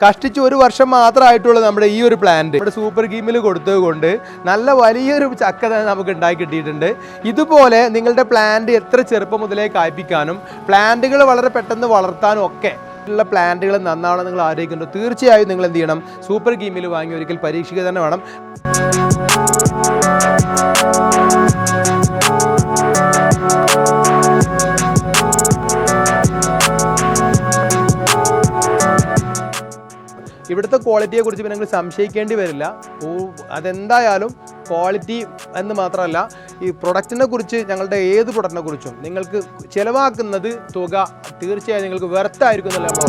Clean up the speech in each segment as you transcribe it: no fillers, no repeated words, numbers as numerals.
കഷ്ടിച്ച് 1 വർഷം മാത്രമായിട്ടുള്ള നമ്മുടെ ഈ ഒരു പ്ലാന്റ് നമ്മുടെ സൂപ്പർ ഗീമിൽ കൊടുത്തത് കൊണ്ട് നല്ല വലിയൊരു ചക്ക തന്നെ നമുക്ക് ഉണ്ടാക്കി കിട്ടിയിട്ടുണ്ട്. ഇതുപോലെ നിങ്ങളുടെ പ്ലാന്റ് എത്ര ചെറുപ്പം മുതലേ കായ്പിക്കാനും പ്ലാന്റുകൾ വളരെ പെട്ടെന്ന് വളർത്താനും ഒക്കെ ഉള്ള പ്ലാന്റുകൾ നന്നാവണം നിങ്ങൾ ആഗ്രഹിക്കുന്നുണ്ട്, തീർച്ചയായും നിങ്ങൾ എന്ത് ചെയ്യണം, സൂപ്പർ ഗീമിൽ വാങ്ങി ഒരിക്കൽ പരീക്ഷിക്കുക തന്നെ വേണം. ഇവിടുത്തെ ക്വാളിറ്റിയെ കുറിച്ച് നിങ്ങൾ സംശയിക്കേണ്ടി വരില്ല. അതെന്തായാലും ക്വാളിറ്റി എന്ന് മാത്രമല്ല, ഈ പ്രൊഡക്റ്റിനെ കുറിച്ച് ഞങ്ങളുടെ ഏത് പ്രൊഡക്റ്റിനെ കുറിച്ചും നിങ്ങൾക്ക് ചിലവാക്കുന്നത് തുക തീർച്ചയായും നിങ്ങൾക്ക് വെർത്തായിരിക്കും എന്നല്ല നമ്മൾ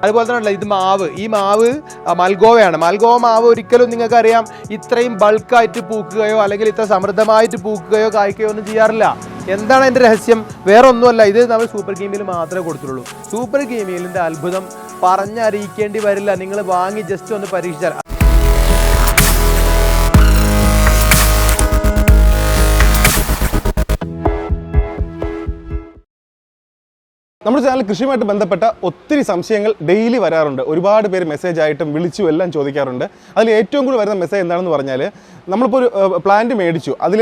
അതുപോലെ തന്നെ ഇത് മാവ്, ഈ മാവ് മൽഗോവയാണ്. മൽഗോവ മാവ് ഒരിക്കലും നിങ്ങൾക്കറിയാം ഇത്രയും ബൾക്കായിട്ട് പൂക്കുകയോ അല്ലെങ്കിൽ ഇത്ര സമൃദ്ധമായിട്ട് പൂക്കുകയോ കായ്ക്കുകയോ ഒന്നും ചെയ്യാറില്ല. എന്താണ് അതിൻ്റെ രഹസ്യം? വേറെ ഒന്നുമല്ല, ഇത് നമ്മൾ സൂപ്പർ ഗീമിൽ മാത്രമേ കൊടുത്തിട്ടുള്ളൂ. സൂപ്പർ ഗീമിലിൻ്റെ അത്ഭുതം പറഞ്ഞറിയിക്കേണ്ടി വരില്ല, നിങ്ങൾ വാങ്ങി ജസ്റ്റ് ഒന്ന് പരീക്ഷിച്ചാൽ. നമ്മുടെ ചാനൽ കൃഷിയുമായിട്ട് ബന്ധപ്പെട്ട ഒത്തിരി സംശയങ്ങൾ ഡെയിലി വരാറുണ്ട്. ഒരുപാട് പേര് മെസ്സേജ് ആയിട്ടും വിളിച്ചും എല്ലാം ചോദിക്കാറുണ്ട്. അതിൽ ഏറ്റവും കൂടുതൽ വരുന്ന മെസ്സേജ് എന്താണെന്ന് പറഞ്ഞാൽ, നമ്മളിപ്പോൾ ഒരു പ്ലാന്റ് മേടിച്ചു, അതിൽ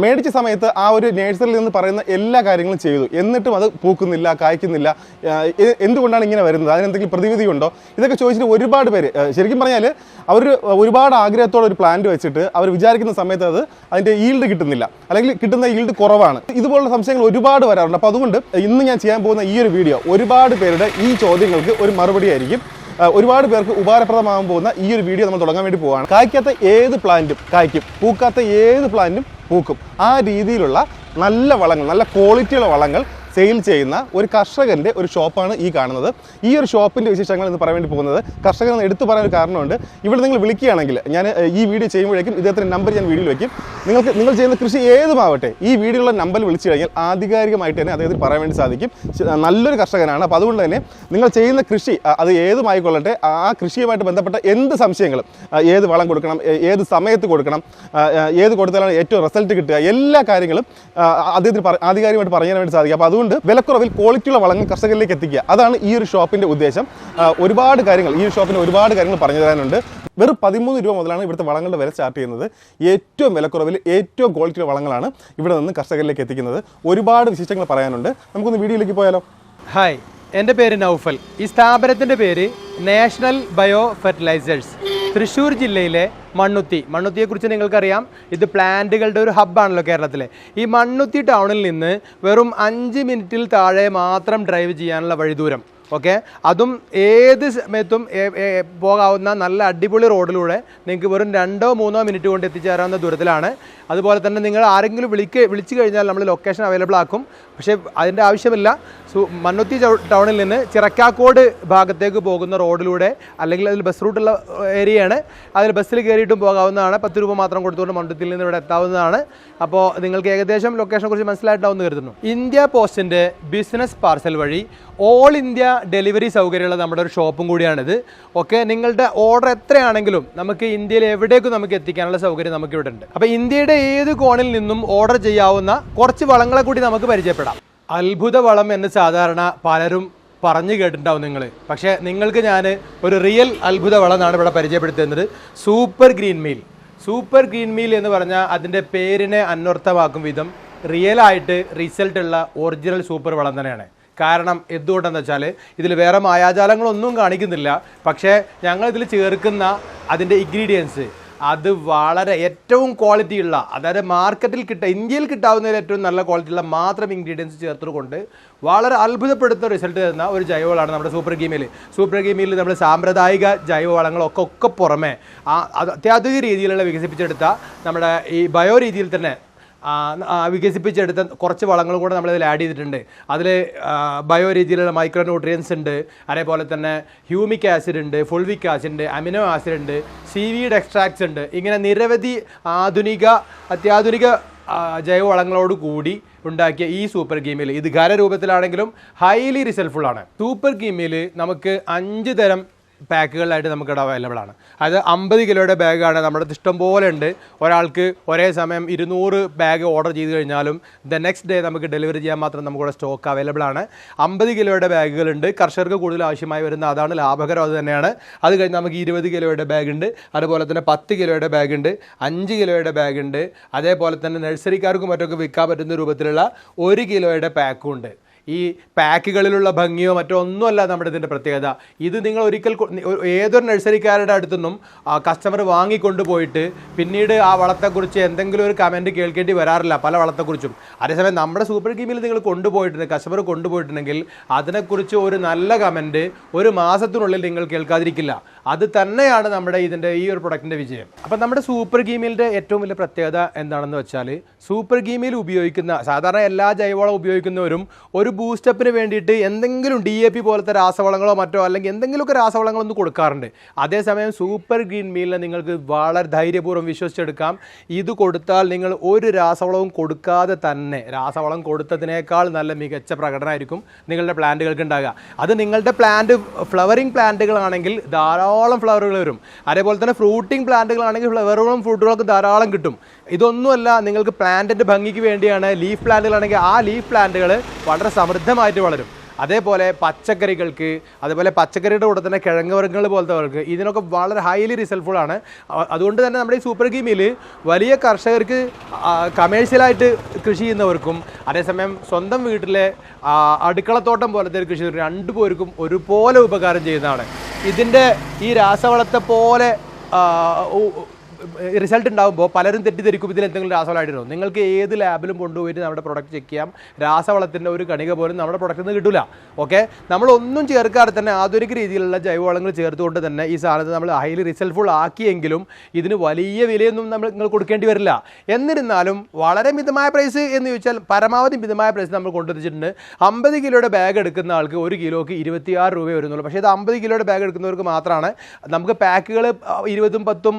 മേടിച്ച സമയത്ത് ആ ഒരു നേഴ്സറിയിൽ നിന്ന് പറയുന്ന എല്ലാ കാര്യങ്ങളും ചെയ്തു, എന്നിട്ടും അത് പൂക്കുന്നില്ല, കായ്ക്കുന്നില്ല, എന്തുകൊണ്ടാണ് ഇങ്ങനെ വരുന്നത്, അതിനെന്തെങ്കിലും പ്രതിവിധിയുണ്ടോ, ഇതൊക്കെ ചോദിച്ചിട്ട് ഒരുപാട് പേര്, ശരിക്കും പറഞ്ഞാൽ അവർ ഒരുപാട് ആഗ്രഹത്തോടെ ഒരു പ്ലാന്റ് വെച്ചിട്ട് അവർ വിചാരിക്കുന്ന സമയത്ത് അതിൻ്റെ ഈൽഡ് കിട്ടുന്നില്ല, അല്ലെങ്കിൽ കിട്ടുന്ന ഈൽഡ് കുറവാണ്. ഇതുപോലുള്ള സംശയങ്ങൾ ഒരുപാട് വരാറുണ്ട്. അപ്പോൾ അതുകൊണ്ട് ഇന്ന് ഞാൻ ചെയ്യാൻ പോകുന്ന ഈ ഒരു വീഡിയോ ഒരുപാട് പേരുടെ ഈ ചോദ്യങ്ങൾക്ക് ഒരു മറുപടി ആയിരിക്കും. ഒരുപാട് പേർക്ക് ഉപകാരപ്രദമാകാൻ പോകുന്ന ഈ ഒരു വീഡിയോ നമ്മൾ തുടങ്ങാൻ വേണ്ടി പോവുകയാണ്. കായ്ക്കാത്ത ഏത് പ്ലാന്റും കായ്ക്കും, പൂക്കാത്ത ഏത് പ്ലാന്റും പൂക്കും. ആ രീതിയിലുള്ള നല്ല വളങ്ങൾ, നല്ല ക്വാളിറ്റിയുള്ള വളങ്ങൾ സെയിൽ ചെയ്യുന്ന ഒരു കർഷകൻ്റെ ഒരു ഷോപ്പാണ് ഈ കാണുന്നത്. ഈ ഒരു ഷോപ്പിൻ്റെ വിശേഷങ്ങൾ എന്ന് പറയാൻ വേണ്ടി പോകുന്നത്, കർഷകൻ എന്ന് എടുത്തു പറയാൻ ഒരു കാരണമുണ്ട്. ഇവിടെ നിങ്ങൾ വിളിക്കുകയാണെങ്കിൽ ഞാൻ ഈ വീഡിയോ ചെയ്യുമ്പോഴേക്കും ഇദ്ദേഹത്തിൻ്റെ നമ്പർ ഞാൻ വീഡിയോയിൽ വയ്ക്കും. നിങ്ങൾ ചെയ്യുന്ന കൃഷി ഏതുമാവട്ടെ ഈ വീഡിയോയിലുള്ള നമ്പറിൽ വിളിച്ചു കഴിഞ്ഞാൽ ആധികാരികമായിട്ട് തന്നെ അദ്ദേഹത്തിന് പറയാൻ വേണ്ടി സാധിക്കും. നല്ലൊരു കർഷകനാണ്. അപ്പോൾ അതുകൊണ്ട് തന്നെ നിങ്ങൾ ചെയ്യുന്ന കൃഷി അത് ഏതുമായിക്കൊള്ളട്ടെ, ആ കൃഷിയുമായിട്ട് ബന്ധപ്പെട്ട എന്ത് സംശയങ്ങളും, ഏത് വളം കൊടുക്കണം, ഏത് സമയത്ത് കൊടുക്കണം, ഏത് കൊടുത്താലാണ് ഏറ്റവും റിസൾട്ട് കിട്ടുക, എല്ലാ കാര്യങ്ങളും അദ്ദേഹത്തിന് ആധികാരികമായിട്ട് പറയാൻ വേണ്ടി സാധിക്കും. അപ്പോൾ അതുകൊണ്ട് വിലക്കുറവിൽ ക്വാളിറ്റിയുള്ള വളങ്ങൾ കർഷകരിലേക്ക് എത്തിക്കുക, അതാണ് ഈ ഒരു ഷോപ്പിന്റെ ഉദ്ദേശം. ഒരുപാട് കാര്യങ്ങൾ ഈ ഷോപ്പിന് ഒരുപാട് കാര്യങ്ങൾ പറഞ്ഞു തരാനുണ്ട്. വെറും 13 രൂപ മുതലാണ് ഇവിടുത്തെ വളങ്ങളുടെ വില സ്റ്റാർട്ട് ചെയ്യുന്നത്. ഏറ്റവും വിലക്കുറവിൽ ഏറ്റവും ക്വാളിറ്റിയുള്ള വളങ്ങളാണ് ഇവിടെ നിന്ന് കർഷകരിലേക്ക് എത്തിക്കുന്നത്. ഒരുപാട് വിശേഷങ്ങൾ പറയാനുണ്ട്. നമുക്കൊന്ന് വീഡിയോയിലേക്ക് പോയാലോ? ഹായ്, എൻ്റെ പേര് നൗഫൽ. ഈ സ്ഥാപനത്തിൻ്റെ പേര് നാഷണൽ ബയോ ഫെർട്ടിലൈസേഴ്സ്, തൃശ്ശൂർ ജില്ലയിലെ മണ്ണുത്തിയെക്കുറിച്ച് നിങ്ങൾക്കറിയാം. ഇത് പ്ലാന്റുകളുടെ ഒരു ഹബ്ബാണല്ലോ കേരളത്തിലെ. ഈ മണ്ണുത്തി ടൗണിൽ നിന്ന് വെറും 5 മിനിറ്റിൽ താഴെ മാത്രം ഡ്രൈവ് ചെയ്യാനുള്ള വഴിദൂരം. ഓക്കെ, അതും ഏത് സമയത്തും പോകാവുന്ന നല്ല അടിപൊളി റോഡിലൂടെ നിങ്ങൾക്ക് വെറും 2-3 മിനിറ്റ് കൊണ്ട് എത്തിച്ചേരാവുന്ന ദൂരത്തിലാണ്. അതുപോലെ തന്നെ നിങ്ങൾ ആരെങ്കിലും വിളിച്ചു കഴിഞ്ഞാൽ നമ്മൾ ലൊക്കേഷൻ അവൈലബിൾ ആക്കും. പക്ഷേ അതിൻ്റെ ആവശ്യമില്ല. മണ്ണുത്തി ടൗണിൽ നിന്ന് ചിറക്കാക്കോട് ഭാഗത്തേക്ക് പോകുന്ന റോഡിലൂടെ, അല്ലെങ്കിൽ അതിൽ ബസ് റൂട്ടുള്ള ഏരിയയാണ്, അതിൽ ബസ്സിൽ കയറിയിട്ടും പോകാവുന്നതാണ്. 10 രൂപ മാത്രം കൊടുത്തുകൊണ്ട് മണ്ണുത്തിയിൽ നിന്ന് ഇവിടെ എത്താവുന്നതാണ്. അപ്പോൾ നിങ്ങൾക്ക് ഏകദേശം ലൊക്കേഷനെ കുറിച്ച് മനസ്സിലായിട്ടാവുമെന്ന് കരുതുന്നു. ഇന്ത്യ പോസ്റ്റിൻ്റെ ബിസിനസ് പാർസൽ വഴി ഓൾ ഇന്ത്യ ഡെലിവറി സൗകര്യമുള്ള നമ്മുടെ ഒരു ഷോപ്പും കൂടിയാണിത്. ഓക്കെ, നിങ്ങളുടെ ഓർഡർ എത്രയാണെങ്കിലും നമുക്ക് ഇന്ത്യയിൽ എവിടേക്കും നമുക്ക് എത്തിക്കാനുള്ള സൗകര്യം നമുക്ക് ഇവിടെ ഉണ്ട്. അപ്പോൾ ഇന്ത്യയുടെ ഏത് കോണിൽ നിന്നും ഓർഡർ ചെയ്യാവുന്ന കുറച്ച് വളങ്ങളെ കൂടി നമുക്ക് പരിചയപ്പെടാം. അത്ഭുത വളം എന്ന് സാധാരണ പലരും പറഞ്ഞു കേട്ടിട്ടുണ്ടാവും നിങ്ങൾ. പക്ഷേ നിങ്ങൾക്ക് ഞാൻ ഒരു റിയൽ അത്ഭുത വളമാണ് ഇവിടെ പരിചയപ്പെടുത്തുന്നത്. സൂപ്പർ ഗ്രീൻ മീൽ എന്ന് പറഞ്ഞാൽ അതിൻ്റെ പേരിനെ അന്വർത്ഥമാക്കും വിധം റിയലായിട്ട് റിസൾട്ടുള്ള ഒറിജിനൽ സൂപ്പർ വളം തന്നെയാണ്. കാരണം എന്തുകൊണ്ടെന്ന് വെച്ചാൽ ഇതിൽ വേറെ മായാജാലങ്ങളൊന്നും കാണിക്കുന്നില്ല. പക്ഷേ ഞങ്ങളിതിൽ ചേർക്കുന്ന അതിൻ്റെ ഇൻഗ്രീഡിയൻസ് അത് വളരെ ഏറ്റവും ക്വാളിറ്റിയുള്ള, അതായത് മാർക്കറ്റിൽ ഇന്ത്യയിൽ കിട്ടാവുന്നതിൽ ഏറ്റവും നല്ല ക്വാളിറ്റിയുള്ള മാത്രം ഇൻഗ്രീഡിയൻസ് ചേർത്തുകൊണ്ട് വളരെ അത്ഭുതപ്പെടുത്തുന്ന റിസൾട്ട് തരുന്ന ഒരു ജൈവവളമാണ് നമ്മുടെ സൂപ്പർ ഗീമിൽ നമ്മൾ സാമ്പ്രദായിക ജൈവവളങ്ങളൊക്കെ പുറമെ അത്യാധുനിക രീതിയിലുള്ള വികസിപ്പിച്ചെടുത്ത നമ്മുടെ ഈ ബയോ രീതിയിൽ തന്നെ വികസിപ്പിച്ചെടുത്ത കുറച്ച് വളങ്ങളും കൂടെ നമ്മളിതിൽ ആഡ് ചെയ്തിട്ടുണ്ട്. അതിൽ ബയോ രീതിയിലുള്ള മൈക്രോ ന്യൂട്രിയൻസ് ഉണ്ട്, അതേപോലെ തന്നെ ഹ്യൂമിക് ആസിഡ് ഉണ്ട്, ഫുൾവിക് ആസിഡ് ഉണ്ട്, അമിനോ ആസിഡ് ഉണ്ട്, സീവീഡ് എക്സ്ട്രാക്ട്സ് ഉണ്ട്. ഇങ്ങനെ നിരവധി അത്യാധുനിക ജൈവവളങ്ങളോട് കൂടി ഉണ്ടാക്കിയ ഈ സൂപ്പർ ഗീമിൽ ഇത് ഖരരൂപത്തിലാണെങ്കിലും ഹൈലി റിസൾട്ട്ഫുൾ ആണ്. സൂപ്പർ ഗീമിൽ നമുക്ക് 5 തരം പാക്കുകളിലായിട്ട് നമുക്കിവിടെ അവൈലബിൾ ആണ്. അത് 50 കിലോയുടെ ബാഗാണ്, നമ്മുടെ ഇഷ്ടം പോലെ ഉണ്ട്. ഒരാൾക്ക് ഒരേ സമയം 200 ബാഗ് ഓർഡർ ചെയ്ത് കഴിഞ്ഞാലും നെക്സ്റ്റ് ഡേ നമുക്ക് ഡെലിവറി ചെയ്യാൻ മാത്രം നമുക്കിവിടെ സ്റ്റോക്ക് അവൈലബിൾ ആണ്. 50 കിലോയുടെ ബാഗുകളുണ്ട്. കർഷകർക്ക് കൂടുതൽ ആവശ്യമായി വരുന്ന അതാണ് ലാഭകരം, അത് തന്നെയാണ്. അത് കഴിഞ്ഞ് നമുക്ക് 20 കിലോയുടെ ബാഗ് ഉണ്ട്, അതുപോലെ തന്നെ 10 കിലോയുടെ ബാഗ് ഉണ്ട്, 5 കിലോയുടെ ബാഗ് ഉണ്ട്, അതേപോലെ തന്നെ നഴ്സറിക്കാർക്കും മറ്റൊക്കെ വിൽക്കാൻ പറ്റുന്ന രൂപത്തിലുള്ള 1 കിലോയുടെ പാക്കും ഉണ്ട്. ഈ പാക്കുകളിലുള്ള ഭംഗിയോ മറ്റോ ഒന്നുമല്ല നമ്മുടെ ഇതിൻ്റെ പ്രത്യേകത. ഇത് നിങ്ങൾ ഒരിക്കൽ ഏതൊരു നഴ്സറിക്കാരുടെ അടുത്തുനിന്നും കസ്റ്റമർ വാങ്ങിക്കൊണ്ടുപോയിട്ട് പിന്നീട് ആ വളത്തെക്കുറിച്ച് എന്തെങ്കിലും ഒരു കമൻറ്റ് കേൾക്കേണ്ടി വരാറില്ല, പല വളത്തെക്കുറിച്ചും. അതേസമയം നമ്മുടെ സൂപ്പർ ഗീമിൽ നിങ്ങൾ കൊണ്ടുപോയിട്ടുണ്ട്, കസ്റ്റമർ കൊണ്ടുപോയിട്ടുണ്ടെങ്കിൽ അതിനെക്കുറിച്ച് ഒരു നല്ല കമൻറ്റ് ഒരു മാസത്തിനുള്ളിൽ നിങ്ങൾ കേൾക്കാതിരിക്കില്ല. അത് തന്നെയാണ് നമ്മുടെ ഇതിൻ്റെ ഈ ഒരു പ്രൊഡക്റ്റിൻ്റെ വിജയം. അപ്പം നമ്മുടെ സൂപ്പർ ഗീമിലിൻ്റെ ഏറ്റവും വലിയ പ്രത്യേകത എന്താണെന്ന് വെച്ചാൽ, സൂപ്പർ ഗീമിൽ ഉപയോഗിക്കുന്ന സാധാരണ എല്ലാ ജൈവവളം ഉപയോഗിക്കുന്നവരും ഒരു ബൂസ്റ്റപ്പിന് വേണ്ടിയിട്ട് എന്തെങ്കിലും DAP പോലത്തെ രാസവളങ്ങളോ മറ്റോ അല്ലെങ്കിൽ എന്തെങ്കിലുമൊക്കെ രാസവളങ്ങളൊന്ന് കൊടുക്കാറുണ്ട്. അതേസമയം സൂപ്പർ ഗ്രീൻ മീലിനെ നിങ്ങൾക്ക് വളരെ ധൈര്യപൂർവ്വം വിശ്വസിച്ചെടുക്കാം. ഇത് കൊടുത്താൽ നിങ്ങൾ ഒരു രാസവളവും കൊടുക്കാതെ തന്നെ രാസവളം കൊടുത്തതിനേക്കാൾ നല്ല മികച്ച പ്രകടനമായിരിക്കും നിങ്ങളുടെ പ്ലാന്റുകൾക്ക് ഉണ്ടാകുക. അത് നിങ്ങളുടെ പ്ലാന്റ് ഫ്ലവറിങ് പ്ലാന്റുകളാണെങ്കിൽ ധാരാളം ഫ്ലവറുകൾ വരും. അതേപോലെ തന്നെ ഫ്രൂട്ടിംഗ് പ്ലാന്റുകളാണെങ്കിൽ ഫ്ലവറുകളും ഫ്രൂട്ടുകളൊക്കെ ധാരാളം കിട്ടും. ഇതൊന്നുമല്ല, നിങ്ങൾക്ക് പ്ലാന്റിൻ്റെ ഭംഗിക്ക് വേണ്ടിയാണ്. ലീഫ് പ്ലാന്റുകളാണെങ്കിൽ ആ ലീഫ് പ്ലാന്റുകൾ വളരെ സമൃദ്ധമായിട്ട് വളരും. അതേപോലെ പച്ചക്കറികൾക്ക്, അതേപോലെ പച്ചക്കറിയുടെ കൂടെ തന്നെ കിഴങ്ങ് വർഗ്ഗങ്ങൾ പോലത്തെ ഇതിനൊക്കെ വളരെ ഹൈലി റിസൾട്ട്ഫുൾ ആണ്. അതുകൊണ്ട് തന്നെ നമ്മുടെ ഈ സൂപ്പർ ഗീമിൽ വലിയ കർഷകർക്ക് കമേഴ്ഷ്യലായിട്ട് കൃഷി ചെയ്യുന്നവർക്കും അതേസമയം സ്വന്തം വീട്ടിലെ അടുക്കളത്തോട്ടം പോലത്തെ ഒരു കൃഷി രണ്ടുപേർക്കും ഒരുപോലെ ഉപകാരം ചെയ്യുന്നതാണ്. ഇതിൻ്റെ ഈ രാസവളത്തെ പോലെ റിസൾട്ട് ഉണ്ടാകുമ്പോൾ പലരും തെറ്റിദ്ധരിക്കും ഇതിൽ എന്തെങ്കിലും രാസവളമായിട്ടോ. നിങ്ങൾക്ക് ഏത് ലാബിലും കൊണ്ടുപോയിട്ട് നമ്മുടെ പ്രൊഡക്റ്റ് ചെക്ക് ചെയ്യാം. രാസവളത്തിൻ്റെ ഒരു കണിക പോലും നമ്മുടെ പ്രൊഡക്റ്റിൽ നിന്ന് കിട്ടില്ല. ഓക്കെ, നമ്മളൊന്നും ചേർക്കാതെ തന്നെ ആധുനിക രീതിയിലുള്ള ജൈവവളങ്ങൾ ചേർത്തുകൊണ്ട് തന്നെ ഈ സാധനത്തെ നമ്മൾ ഹൈലി റിസൾട്ട്ഫുൾ ആക്കിയെങ്കിലും ഇതിന് വലിയ വിലയൊന്നും നിങ്ങൾ കൊടുക്കേണ്ടി വരില്ല. എന്നിരുന്നാലും വളരെ മിതമായ പ്രൈസ് എന്ന് ചോദിച്ചാൽ പരമാവധി മിതമായ പ്രൈസ് നമ്മൾ കൊണ്ടുവച്ചിട്ടുണ്ട്. 50 കിലോയുടെ ബാഗ് എടുക്കുന്ന ആൾക്ക് 1 കിലോക്ക് 26 രൂപ വരുന്നുള്ളൂ. പക്ഷേ ഇത് 50 കിലോയുടെ ബാഗ് എടുക്കുന്നവർക്ക് മാത്രമാണ്. നമുക്ക് പാക്കുകൾ 20, 10,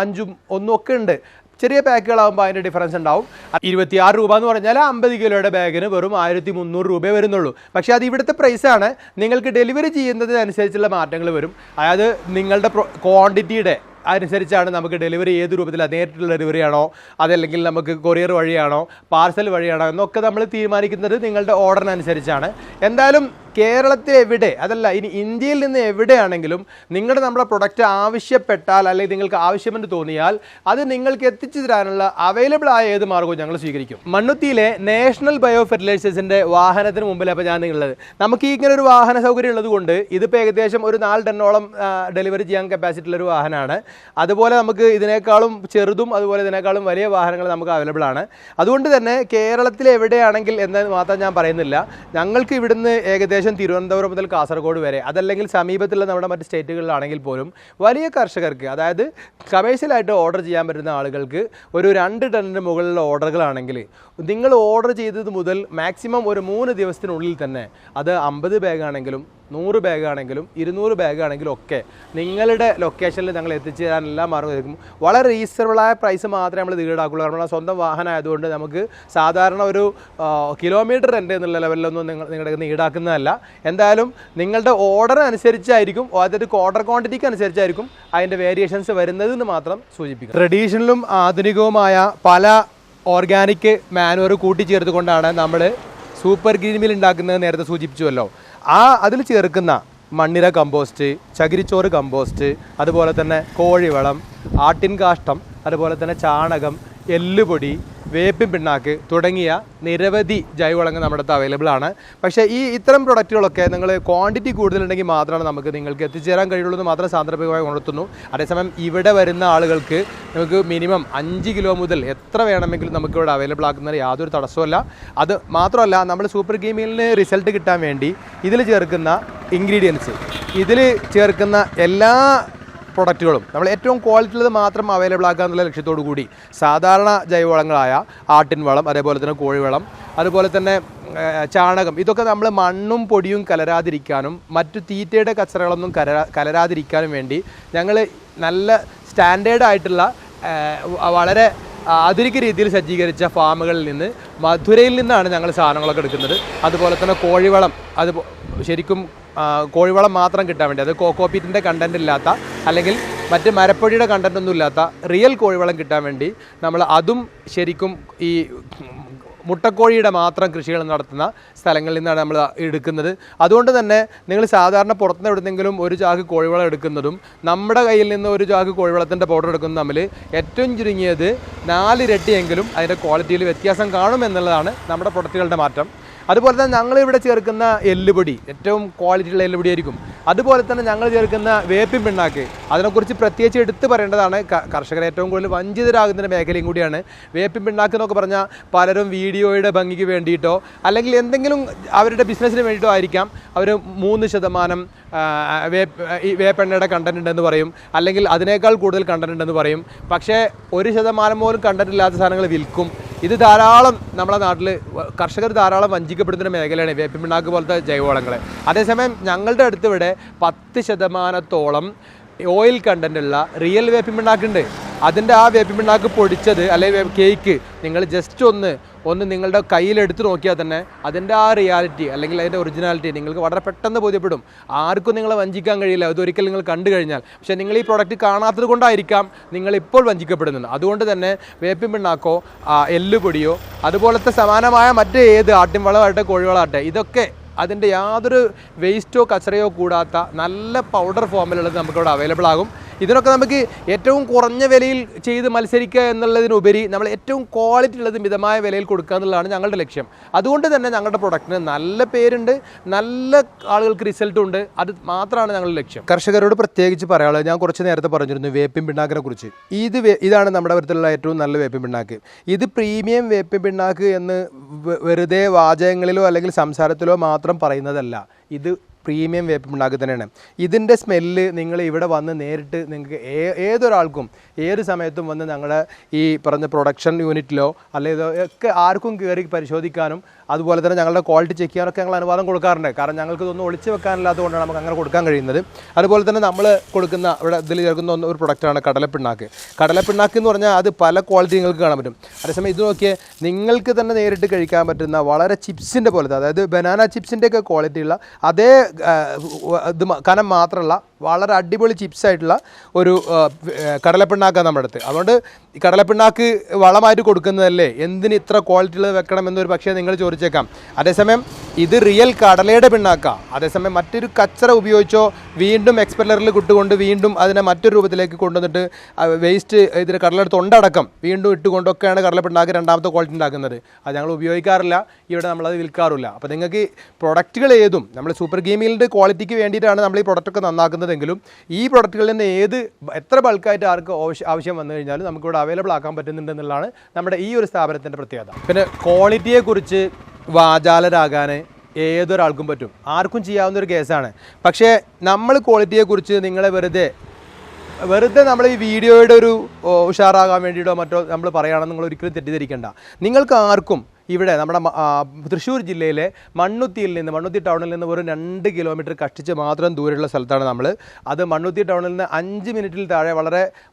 5 ഒന്നും ഒക്കെ ഉണ്ട്. ചെറിയ പാക്കുകളാകുമ്പോൾ അതിൻ്റെ ഡിഫറൻസ് ഉണ്ടാവും. 26 രൂപ എന്ന് പറഞ്ഞാൽ 50 കിലോയുടെ ബാഗിന് വെറും 1300 രൂപയെ വരുന്നുള്ളൂ. പക്ഷേ അത് ഇവിടുത്തെ പ്രൈസാണ്. നിങ്ങൾക്ക് ഡെലിവറി ചെയ്യുന്നതിനനുസരിച്ചുള്ള മാറ്റങ്ങൾ വരും. അതായത് നിങ്ങളുടെ ക്വാണ്ടിറ്റിയുടെ അനുസരിച്ചാണ് നമുക്ക് ഡെലിവറി ഏത് രൂപത്തിലാണ്, നേരിട്ടുള്ള ഡെലിവറി ആണോ അതല്ലെങ്കിൽ നമുക്ക് കൊറിയർ വഴിയാണോ പാർസൽ വഴിയാണോ എന്നൊക്കെ നമ്മൾ തീരുമാനിക്കുന്നത് നിങ്ങളുടെ ഓർഡറിനനുസരിച്ചാണ്. എന്തായാലും കേരളത്തിൽ എവിടെ, അതല്ല ഇനി ഇന്ത്യയിൽ നിന്ന് എവിടെയാണെങ്കിലും നമ്മുടെ പ്രൊഡക്റ്റ് ആവശ്യപ്പെട്ടാൽ അല്ലെങ്കിൽ നിങ്ങൾക്ക് ആവശ്യമെന്ന് തോന്നിയാൽ അത് നിങ്ങൾക്ക് എത്തിച്ചു തരാനുള്ള അവൈലബിൾ ആയ ഏത് മാർഗവും ഞങ്ങൾ സ്വീകരിക്കും. മണ്ണുത്തിയിലെ നാഷണൽ ബയോ ഫെർട്ടിലൈസേഴ്സിൻ്റെ വാഹനത്തിന് മുമ്പിൽ അപ്പോൾ ഞാൻ നിങ്ങളുള്ളത്. നമുക്ക് ഇങ്ങനെ ഒരു വാഹന സൗകര്യം ഉള്ളത് കൊണ്ട് ഇതിപ്പോൾ ഏകദേശം ഒരു 4 ടണ്ണോളം ഡെലിവറി ചെയ്യാൻ കപ്പാസിറ്റി ഉള്ളൊരു വാഹനമാണ്. അതുപോലെ നമുക്ക് ഇതിനേക്കാളും ചെറുതും അതുപോലെ ഇതിനേക്കാളും വലിയ വാഹനങ്ങൾ നമുക്ക് അവൈലബിൾ ആണ്. അതുകൊണ്ട് തന്നെ കേരളത്തിൽ എവിടെയാണെങ്കിൽ എന്ന് മാത്രം ഞാൻ പറയുന്നില്ല. ഞങ്ങൾക്ക് ഇവിടുന്ന് ഏകദേശം തിരുവനന്തപുരം മുതൽ കാസർഗോഡ് വരെ, അതല്ലെങ്കിൽ സമീപത്തുള്ള നമ്മുടെ മറ്റ് സ്റ്റേറ്റുകളിലാണെങ്കിൽ പോലും വലിയ കർഷകർക്ക്, അതായത് കമേഴ്ഷ്യലായിട്ട് ഓർഡർ ചെയ്യാൻ പറ്റുന്ന ആളുകൾക്ക് ഒരു 2 ടണ്ണിന് മുകളിലുള്ള ഓർഡറുകളാണെങ്കിൽ നിങ്ങൾ ഓർഡർ ചെയ്തത് മുതൽ മാക്സിമം ഒരു 3 ദിവസത്തിനുള്ളിൽ തന്നെ അത് 50 ബാഗാണെങ്കിലും 100 ബാഗാണെങ്കിലും 200 ബാഗാണെങ്കിലും ഒക്കെ നിങ്ങളുടെ ലൊക്കേഷനിൽ ഞങ്ങൾ എത്തിച്ചു തരാനെല്ലാം മാർഗ്ഗം എടുക്കും. വളരെ റീസണബിളായ പ്രൈസ് മാത്രമേ നമ്മൾ ഈടാക്കുള്ളൂ. കാരണം സ്വന്തം വാഹനം ആയതുകൊണ്ട് നമുക്ക് സാധാരണ ഒരു കിലോമീറ്റർ റെൻ്റ് എന്നുള്ള ലെവലിലൊന്നും നിങ്ങളുടെ ഈടാക്കുന്നതല്ല. എന്തായാലും നിങ്ങളുടെ ഓർഡർ അനുസരിച്ചായിരിക്കും, അതായത് ഓർഡർ ക്വാണ്ടിറ്റിക്ക് അനുസരിച്ചായിരിക്കും അതിൻ്റെ വേരിയേഷൻസ് വരുന്നതെന്ന് മാത്രം സൂചിപ്പിക്കും. ട്രഡീഷണലും ആധുനികവുമായ പല ഓർഗാനിക് മാനുവർ കൂട്ടിച്ചേർത്തുകൊണ്ടാണ് നമ്മൾ സൂപ്പർ ഗ്രീൻ മീൽ ഉണ്ടാക്കുന്നത്. നേരത്തെ സൂചിപ്പിച്ചുവല്ലോ. അതിൽ ചേർക്കുന്ന മണ്ണിര കമ്പോസ്റ്റ്, ചകിരിച്ചോറ് കമ്പോസ്റ്റ്, അതുപോലെ തന്നെ കോഴിവളം, ആട്ടിൻ കാഷ്ടം, അതുപോലെ തന്നെ ചാണകം, എല്ലുപൊടി, വേപ്പിൻ പിണ്ണാക്ക് തുടങ്ങിയ നിരവധി ജൈവവളങ്ങൾ നമ്മുടെ അടുത്ത് അവൈലബിൾ ആണ്. പക്ഷേ ഇത്തരം പ്രൊഡക്റ്റുകളൊക്കെ നിങ്ങൾ ക്വാണ്ടിറ്റി കൂടുതലുണ്ടെങ്കിൽ മാത്രമാണ് നിങ്ങൾക്ക് എത്തിച്ചേരാൻ കഴിയുള്ളൂ എന്ന് മാത്രം സാന്ദർഭികമായി ഉണർത്തുന്നു. അതേസമയം ഇവിടെ വരുന്ന ആളുകൾക്ക് നമുക്ക് മിനിമം 5 കിലോ മുതൽ എത്ര വേണമെങ്കിലും നമുക്കിവിടെ അവൈലബിൾ ആക്കുന്നതിന് യാതൊരു തടസ്സമല്ല. അത് മാത്രമല്ല, നമ്മൾ സൂപ്പർ ഗെയിമിന് റിസൾട്ട് കിട്ടാൻ വേണ്ടി ഇതിൽ ചേർക്കുന്ന ഇൻഗ്രീഡിയൻസ്, ഇതിൽ ചേർക്കുന്ന എല്ലാ പ്രൊഡക്റ്റുകളും നമ്മൾ ഏറ്റവും ക്വാളിറ്റി ഉള്ളത് മാത്രം അവൈലബിൾ ആക്കുക എന്നുള്ള ലക്ഷ്യത്തോടു കൂടി സാധാരണ ജൈവവളങ്ങളായ ആട്ടിൻ വളം, അതേപോലെ തന്നെ കോഴിവളം, അതുപോലെ തന്നെ ചാണകം, ഇതൊക്കെ നമ്മൾ മണ്ണും പൊടിയും കലരാതിരിക്കാനും മറ്റു തീറ്റയുടെ കച്ചറകളൊന്നും കലരാതിരിക്കാനും വേണ്ടി ഞങ്ങൾ നല്ല സ്റ്റാൻഡേർഡ് ആയിട്ടുള്ള വളരെ ആധുനിക രീതിയിൽ സജ്ജീകരിച്ച ഫാമുകളിൽ നിന്ന്, മധുരയിൽ നിന്നാണ് ഞങ്ങൾ സാധനങ്ങളൊക്കെ എടുക്കുന്നത്. അതുപോലെ തന്നെ കോഴിവളം, ശരിക്കും കോഴിവളം മാത്രം കിട്ടാൻ വേണ്ടി, അത് കോക്കോപീറ്റിൻ്റെ കണ്ടൻറ് ഇല്ലാത്ത അല്ലെങ്കിൽ മറ്റ് മരപ്പൊടിയുടെ കണ്ടൻ്റ് ഒന്നും ഇല്ലാത്ത റിയൽ കോഴിവളം കിട്ടാൻ വേണ്ടി നമ്മൾ അതും ശരിക്കും ഈ മുട്ടക്കോഴിയുടെ മാത്രം കൃഷികൾ നടത്തുന്ന സ്ഥലങ്ങളിൽ നിന്നാണ് നമ്മൾ എടുക്കുന്നത്. അതുകൊണ്ട് തന്നെ നിങ്ങൾ സാധാരണ പുറത്തുനിന്ന് എവിടെന്നെങ്കിലും ഒരു ചാക്ക് കോഴിവളം എടുക്കുന്നതും നമ്മുടെ കയ്യിൽ നിന്ന് ഒരു ചാക്ക് കോഴിവളത്തിൻ്റെ പൗഡർ എടുക്കുന്നതും തമ്മിൽ ഏറ്റവും ചുരുങ്ങിയത് 4 ഇരട്ടിയെങ്കിലും അതിൻ്റെ ക്വാളിറ്റിയിൽ വ്യത്യാസം കാണുമെന്നുള്ളതാണ് നമ്മുടെ പ്രൊഡക്റ്റുകളുടെ മാറ്റം. അതുപോലെ തന്നെ ഞങ്ങളിവിടെ ചേർക്കുന്ന എല്ലുപൊടി ഏറ്റവും ക്വാളിറ്റിയുള്ള എല്ലുപൊടി ആയിരിക്കും. അതുപോലെ തന്നെ ഞങ്ങൾ ചേർക്കുന്ന വേപ്പിൻ പിണ്ണാക്ക്, അതിനെക്കുറിച്ച് പ്രത്യേകിച്ച് എടുത്തു പറയേണ്ടതാണ്. കർഷകർ ഏറ്റവും കൂടുതൽ വഞ്ചിതരാകുന്ന മേഖലയും കൂടിയാണ് വേപ്പിൻ പിണ്ണാക്ക് എന്നൊക്കെ പറഞ്ഞാൽ. പലരും വീഡിയോയുടെ ഭംഗിക്ക് വേണ്ടിയിട്ടോ അല്ലെങ്കിൽ എന്തെങ്കിലും അവരുടെ ബിസിനസ്സിന് വേണ്ടിയിട്ടോ ആയിരിക്കാം അവർ 3% വേപ്പെണ്ണയുടെ കണ്ടന്റ് ഉണ്ടെന്ന് പറയും, അല്ലെങ്കിൽ അതിനേക്കാൾ കൂടുതൽ കണ്ടന്റ് ഉണ്ടെന്ന് പറയും. പക്ഷേ 1% പോലും കണ്ടന്റ് ഇല്ലാത്ത സാധനങ്ങൾ വിൽക്കും. ഇത് ധാരാളം നമ്മുടെ നാട്ടിൽ കർഷകർ ധാരാളം വഞ്ചിക്കപ്പെടുന്ന മേഖലയാണ് വേപ്പിൻ പിണ്ണാക്ക് പോലത്തെ ജൈവവളങ്ങൾ. അതേസമയം ഞങ്ങളുടെ അടുത്ത് ഇവിടെ 10% ഓയിൽ കണ്ടന്റ് ഉള്ള റിയൽ വേപ്പിൻ പിണ്ണാക്കുണ്ട്. അതിൻ്റെ ആ വേപ്പിൻ പിണ്ണാക്ക് പൊടിച്ചത് അല്ലെങ്കിൽ കേക്ക് നിങ്ങൾ ജസ്റ്റ് ഒന്ന് നിങ്ങളുടെ കയ്യിലെടുത്ത് നോക്കിയാൽ തന്നെ അതിൻ്റെ ആ റിയാലിറ്റി അല്ലെങ്കിൽ അതിൻ്റെ ഒറിജിനാലിറ്റി നിങ്ങൾക്ക് വളരെ പെട്ടെന്ന് ബോധ്യപ്പെടും. ആർക്കും നിങ്ങളെ വഞ്ചിക്കാൻ കഴിയില്ല, അതൊരിക്കൽ നിങ്ങൾ കണ്ടു കഴിഞ്ഞാൽ. പക്ഷേ നിങ്ങൾ ഈ പ്രോഡക്റ്റ് കാണാത്തത് കൊണ്ടായിരിക്കാം നിങ്ങൾ ഇപ്പോൾ വഞ്ചിക്കപ്പെടുന്നത്. അതുകൊണ്ട് തന്നെ വേപ്പിൻ പിണ്ണാക്കോ എല്ലുപൊടിയോ അതുപോലത്തെ സമാനമായ മറ്റ് ഏത് ആട്ടിൻവളമാകട്ടെ കോഴിവളമാകട്ടെ, ഇതൊക്കെ അതിൻ്റെ യാതൊരു വേസ്റ്റോ കച്ചറയോ കൂടാത്ത നല്ല പൗഡർ ഫോമിലുള്ളത് നമുക്കിവിടെ അവൈലബിൾ ആകും. ഇതിനൊക്കെ നമുക്ക് ഏറ്റവും കുറഞ്ഞ വിലയിൽ ചെയ്ത് മത്സരിക്കുക എന്നുള്ളതിനുപരി നമ്മൾ ഏറ്റവും ക്വാളിറ്റി ഉള്ളത് മിതമായ വിലയിൽ കൊടുക്കുക എന്നുള്ളതാണ് ഞങ്ങളുടെ ലക്ഷ്യം. അതുകൊണ്ട് തന്നെ ഞങ്ങളുടെ പ്രൊഡക്റ്റിന് നല്ല പേരുണ്ട്, നല്ല ആളുകൾക്ക് റിസൾട്ടും ഉണ്ട്. അത് മാത്രമാണ് ഞങ്ങളുടെ ലക്ഷ്യം. കർഷകരോട് പ്രത്യേകിച്ച് പറയാനുള്ളത്, ഞാൻ കുറച്ച് നേരത്തെ പറഞ്ഞിരുന്നു വേപ്പിൻ പിണ്ണാക്കിനെ കുറിച്ച്. ഇതാണ് നമ്മുടെ അടുത്തുള്ള ഏറ്റവും നല്ല വേപ്പിൻ പിണ്ണാക്ക്. ഇത് പ്രീമിയം വേപ്പിൻ പിണ്ണാക്ക് എന്ന് വെറുതെ വാചകങ്ങളിലോ അല്ലെങ്കിൽ സംസാരത്തിലോ മാത്രം പറയുന്നതല്ല. ഇത് പ്രീമിയം വേപ്പിൻ പിണ്ണാക്ക് തന്നെയാണ്. ഇതിൻ്റെ സ്മെല്ല് നിങ്ങൾ ഇവിടെ വന്ന് നേരിട്ട് നിങ്ങൾക്ക് ഏതൊരാൾക്കും ഏത് സമയത്തും വന്ന് ഞങ്ങളുടെ ഈ പറഞ്ഞ പ്രൊഡക്ഷൻ യൂണിറ്റിലോ അല്ലെങ്കിൽ ഒക്കെ ആർക്കും കയറി പരിശോധിക്കാനും അതുപോലെ തന്നെ ഞങ്ങളുടെ ക്വാളിറ്റി ചെക്ക് ചെയ്യാനൊക്കെ ഞങ്ങൾ അനുവാദം കൊടുക്കാറുണ്ട്. കാരണം ഞങ്ങൾക്ക് ഇതൊന്നും ഒളിച്ച് വെക്കാനില്ലാത്തതുകൊണ്ടാണ് നമുക്ക് അങ്ങനെ കൊടുക്കാൻ കഴിയുന്നത്. അതുപോലെ തന്നെ നമ്മൾ കൊടുക്കുന്ന ഇവിടെ ഇതിൽ ചേർക്കുന്ന ഒരു പ്രൊഡക്റ്റാണ് കടലപ്പിണ്ണാക്ക്. കടലപ്പിണ്ണാക്ക് എന്ന് പറഞ്ഞാൽ അത് പല ക്വാളിറ്റി നിങ്ങൾക്ക് കാണാൻ പറ്റും. അതേസമയം ഇത് നോക്കിയാൽ നിങ്ങൾക്ക് തന്നെ നേരിട്ട് കഴിക്കാൻ പറ്റുന്ന വളരെ ചിപ്സിൻ്റെ പോലത്തെ, അതായത് ബനാന ചിപ്സിൻ്റെയൊക്കെ ക്വാളിറ്റിയുള്ള അതേ ഇത് കനം മാത്രമല്ല വളരെ അടിപൊളി ചിപ്സായിട്ടുള്ള ഒരു കടലപ്പിണ്ണാക്കാണ് നമ്മുടെ അടുത്ത്. അതുകൊണ്ട് ഈ കടലപ്പിണ്ണാക്ക് വളമായിട്ട് കൊടുക്കുന്നതല്ലേ, എന്തിന് ഇത്ര ക്വാളിറ്റി ഉള്ളത് വെക്കണം എന്നൊരു പക്ഷേ നിങ്ങൾ ചോദിച്ചേക്കാം. അതേസമയം ഇത് റിയൽ കടലയുടെ പിണ്ണാക്കാണ്. അതേസമയം മറ്റൊരു കച്ചറ ഉപയോഗിച്ചോ വീണ്ടും എക്സ്പെല്ലറിൽ ഇട്ടുകൊണ്ട് വീണ്ടും അതിനെ മറ്റൊരു രൂപത്തിലേക്ക് കൊണ്ടുവന്നിട്ട് വേസ്റ്റ് ഇതിന് കടലയുടെ തൊണ്ടടക്കം വീണ്ടും ഇട്ടുകൊണ്ടൊക്കെയാണ് കടലപ്പിണ്ണാക്ക് രണ്ടാമത്തെ ക്വാളിറ്റി ഉണ്ടാക്കുന്നത്. അത് ഞങ്ങൾ ഉപയോഗിക്കാറില്ല, ഇവിടെ നമ്മളത് വിൽക്കാറില്ല. അപ്പോൾ നിങ്ങൾക്ക് പ്രൊഡക്റ്റുകൾ ഏതും നമ്മൾ സൂപ്പർ ഗെയിമിൻ്റെ ക്വാളിറ്റിക്ക് വേണ്ടിയിട്ടാണ് നമ്മൾ ഈ പ്രൊഡക്റ്റൊക്കെ നന്നാക്കുന്നതെങ്കിലും ഈ പ്രൊഡക്റ്റുകളിൽ നിന്ന് എത്ര ബൾക്കായിട്ട് ആർക്ക് ആവശ്യം വന്നു കഴിഞ്ഞാലും നമുക്കിവിടെ അവൈലബിൾ ആക്കാൻ പറ്റുന്നുണ്ടെന്നുള്ളതാണ് നമ്മുടെ ഈ ഒരു സ്ഥാപനത്തിൻ്റെ പ്രത്യേകത. പിന്നെ ക്വാളിറ്റിയെക്കുറിച്ച് വാചാലരാകാൻ ഏതൊരാൾക്കും പറ്റും, ആർക്കും ചെയ്യാവുന്ന ഒരു കേസാണ്. പക്ഷേ നമ്മൾ ക്വാളിറ്റിയെക്കുറിച്ച് നിങ്ങളെ വെറുതെ നമ്മൾ ഈ വീഡിയോയുടെ ഒരു ഉഷാറാകാൻ വേണ്ടിയിട്ടോ മറ്റോ നമ്മൾ പറയുകയാണെന്ന് നിങ്ങൾ ഒരിക്കലും തെറ്റിദ്ധരിക്കേണ്ട. നിങ്ങൾക്ക് ആർക്കും ഇവിടെ നമ്മുടെ തൃശ്ശൂർ ജില്ലയിലെ മണ്ണുത്തി ടൗണിൽ നിന്ന് ഒരു 2 കിലോമീറ്റർ കഷ്ടിച്ച് മാത്രം ദൂരമുള്ള സ്ഥലത്താണ് നമ്മൾ. അത് മണ്ണുത്തി ടൗണിൽ നിന്ന് 5 മിനിറ്റിൽ താഴെ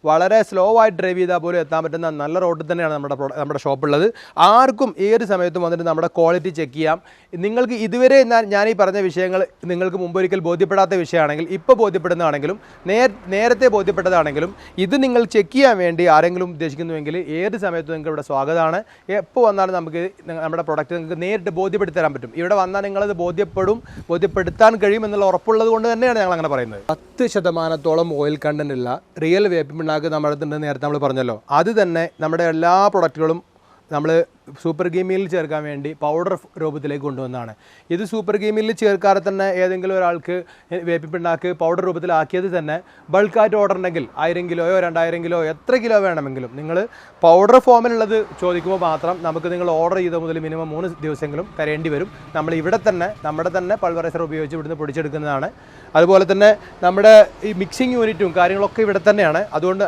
വളരെ സ്ലോ ആയിട്ട് ഡ്രൈവ് ചെയ്താൽ പോലും എത്താൻ പറ്റുന്ന നല്ല റോഡിൽ തന്നെയാണ് നമ്മുടെ ഷോപ്പുള്ളത്. ആർക്കും ഏത് സമയത്തും വന്നിട്ട് നമ്മുടെ ക്വാളിറ്റി ചെക്ക് ചെയ്യാം. നിങ്ങൾക്ക് ഇതുവരെ ഞാൻ ഈ പറഞ്ഞ വിഷയങ്ങൾ നിങ്ങൾക്ക് മുമ്പൊരിക്കൽ ബോധ്യപ്പെടാത്ത വിഷയമാണെങ്കിൽ ഇപ്പോൾ ബോധ്യപ്പെടുന്നതാണെങ്കിലും നേരത്തെ ബോധ്യപ്പെട്ടതാണെങ്കിലും ഇത് നിങ്ങൾ ചെക്ക് ചെയ്യാൻ വേണ്ടി ആരെങ്കിലും ഉദ്ദേശിക്കുന്നുവെങ്കിൽ ഏത് സമയത്തും നിങ്ങൾക്ക് ഇവിടെ സ്വാഗതമാണ്. എപ്പോൾ വന്നാലും നമുക്ക് നമ്മുടെ പ്രൊഡക്റ്റ് നിങ്ങൾക്ക് നേരിട്ട് ബോധ്യപ്പെടുത്തി തരാൻ പറ്റും. ഇവിടെ വന്നാൽ നിങ്ങളത് ബോധ്യപ്പെടുത്താൻ കഴിയും എന്നുള്ള ഉറപ്പുള്ളത് കൊണ്ട് തന്നെയാണ് ഞങ്ങൾ അങ്ങനെ പറയുന്നത്. 10% ഓയിൽ കണ്ടന്റ് ഉള്ള റിയൽ വേപ്പിൻ പിണ്ണാക്ക് നമ്മുടെ അടുത്തുണ്ട്, നേരത്തെ നമ്മൾ പറഞ്ഞല്ലോ. അത് തന്നെ നമ്മുടെ എല്ലാ പ്രൊഡക്റ്റുകളും നമ്മൾ സൂപ്പർ ഗെയിമിൽ ചേർക്കാൻ വേണ്ടി പൗഡർ രൂപത്തിലേക്ക് കൊണ്ടുവന്നതാണ്. ഇത് സൂപ്പർ ഗെയിമിൽ ചേർക്കാതെ തന്നെ ഏതെങ്കിലും ഒരാൾക്ക് വേപ്പിൻ പിണ്ണാക്ക് പൗഡർ രൂപത്തിലാക്കിയത് തന്നെ ബൾക്കായിട്ട് ഓർഡർ ഉണ്ടെങ്കിൽ 1000 കിലോയോ 2000 കിലോ എത്ര കിലോ വേണമെങ്കിലും നിങ്ങൾ പൗഡർ ഫോമിലുള്ളത് ചോദിക്കുമ്പോൾ മാത്രം നമുക്ക് നിങ്ങൾ ഓർഡർ ചെയ്ത മുതൽ മിനിമം 3 ദിവസമെങ്കിലും തരേണ്ടി വരും. നമ്മൾ ഇവിടെ തന്നെ നമ്മുടെ തന്നെ പൾവറൈസർ ഉപയോഗിച്ച് ഇവിടുന്ന് പൊടിച്ചെടുക്കുന്നതാണ്. അതുപോലെ തന്നെ നമ്മുടെ ഈ മിക്സിംഗ് യൂണിറ്റും കാര്യങ്ങളൊക്കെ ഇവിടെ തന്നെയാണ്. അതുകൊണ്ട്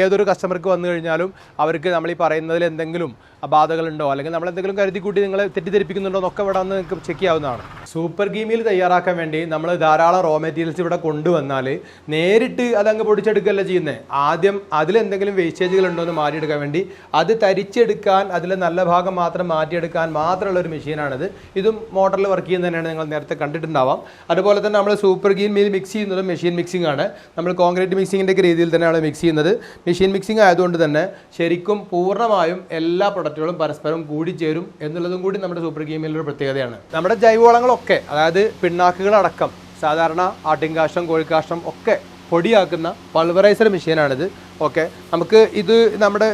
ഏതൊരു കസ്റ്റമർക്ക് വന്നു കഴിഞ്ഞാലും അവർക്ക് നമ്മൾ ഈ പറയുന്നതിൽ എന്തെങ്കിലും അപാധകൾ വീഴ്ചകളുണ്ടോ അല്ലെങ്കിൽ നമ്മൾ എന്തെങ്കിലും കരുതി കൂട്ടി നിങ്ങളെ തെറ്റിദ്ധരിപ്പിക്കുന്നുണ്ടോ എന്നൊക്കെ ഇവിടെ വന്ന് നിങ്ങൾക്ക് ചെക്ക് ചെയ്യാവുന്നതാണ്. സൂപ്പർ ഗീമിൽ തയ്യാറാക്കാൻ വേണ്ടി നമ്മൾ ധാരാളം റോ മെറ്റീരിയൽസ് ഇവിടെ കൊണ്ടുവന്നാൽ നേരിട്ട് അതങ്ങ് പൊടിച്ചെടുക്കുകയല്ല ചെയ്യുന്നത്. ആദ്യം അതിലെന്തെങ്കിലും വേസ്റ്റേജുകൾ ഉണ്ടോ എന്ന് മാറ്റിയെടുക്കാൻ വേണ്ടി അത് തരിച്ചെടുക്കാൻ, അതിലെ നല്ല ഭാഗം മാത്രം മാറ്റിയെടുക്കാൻ മാത്രമുള്ള ഒരു മെഷീനാണിത്. ഇതും മോട്ടറിൽ വർക്ക് ചെയ്യുന്നത് തന്നെയാണ്, നിങ്ങൾ നേരത്തെ കണ്ടിട്ടുണ്ടാവാം. അതുപോലെ തന്നെ നമ്മൾ സൂപ്പർ ഗീമിൽ മിക്സ് ചെയ്യുന്നത് മെഷീൻ മിക്സിംഗ് ആണ്. നമ്മൾ കോൺക്രീറ്റ് മിക്സിങ്ങിൻ്റെ രീതിയിൽ തന്നെയാണ് മിക്സ് ചെയ്യുന്നത്. മെഷീൻ മിക്സിംഗ് ആയതുകൊണ്ട് തന്നെ ശരിക്കും പൂർണ്ണമായും എല്ലാ പ്രൊഡക്റ്റുകളും പരസ്പരം കൂടിച്ചേരും എന്നുള്ളതും കൂടി നമ്മുടെ സൂപ്പർ ഗീമിലൊരു പ്രത്യേകതയാണ്. നമ്മുടെ ജൈവവളങ്ങളൊക്കെ, അതായത് പിണ്ണാക്കുകളടക്കം സാധാരണ ആട്ടിൻകാഷ്ടം, കോഴിക്കാഷ്ടം ഒക്കെ പൊടിയാക്കുന്ന പൾവറൈസർ മെഷീനാണിത്. ഓക്കെ, നമുക്ക് ഇത് നമ്മുടെ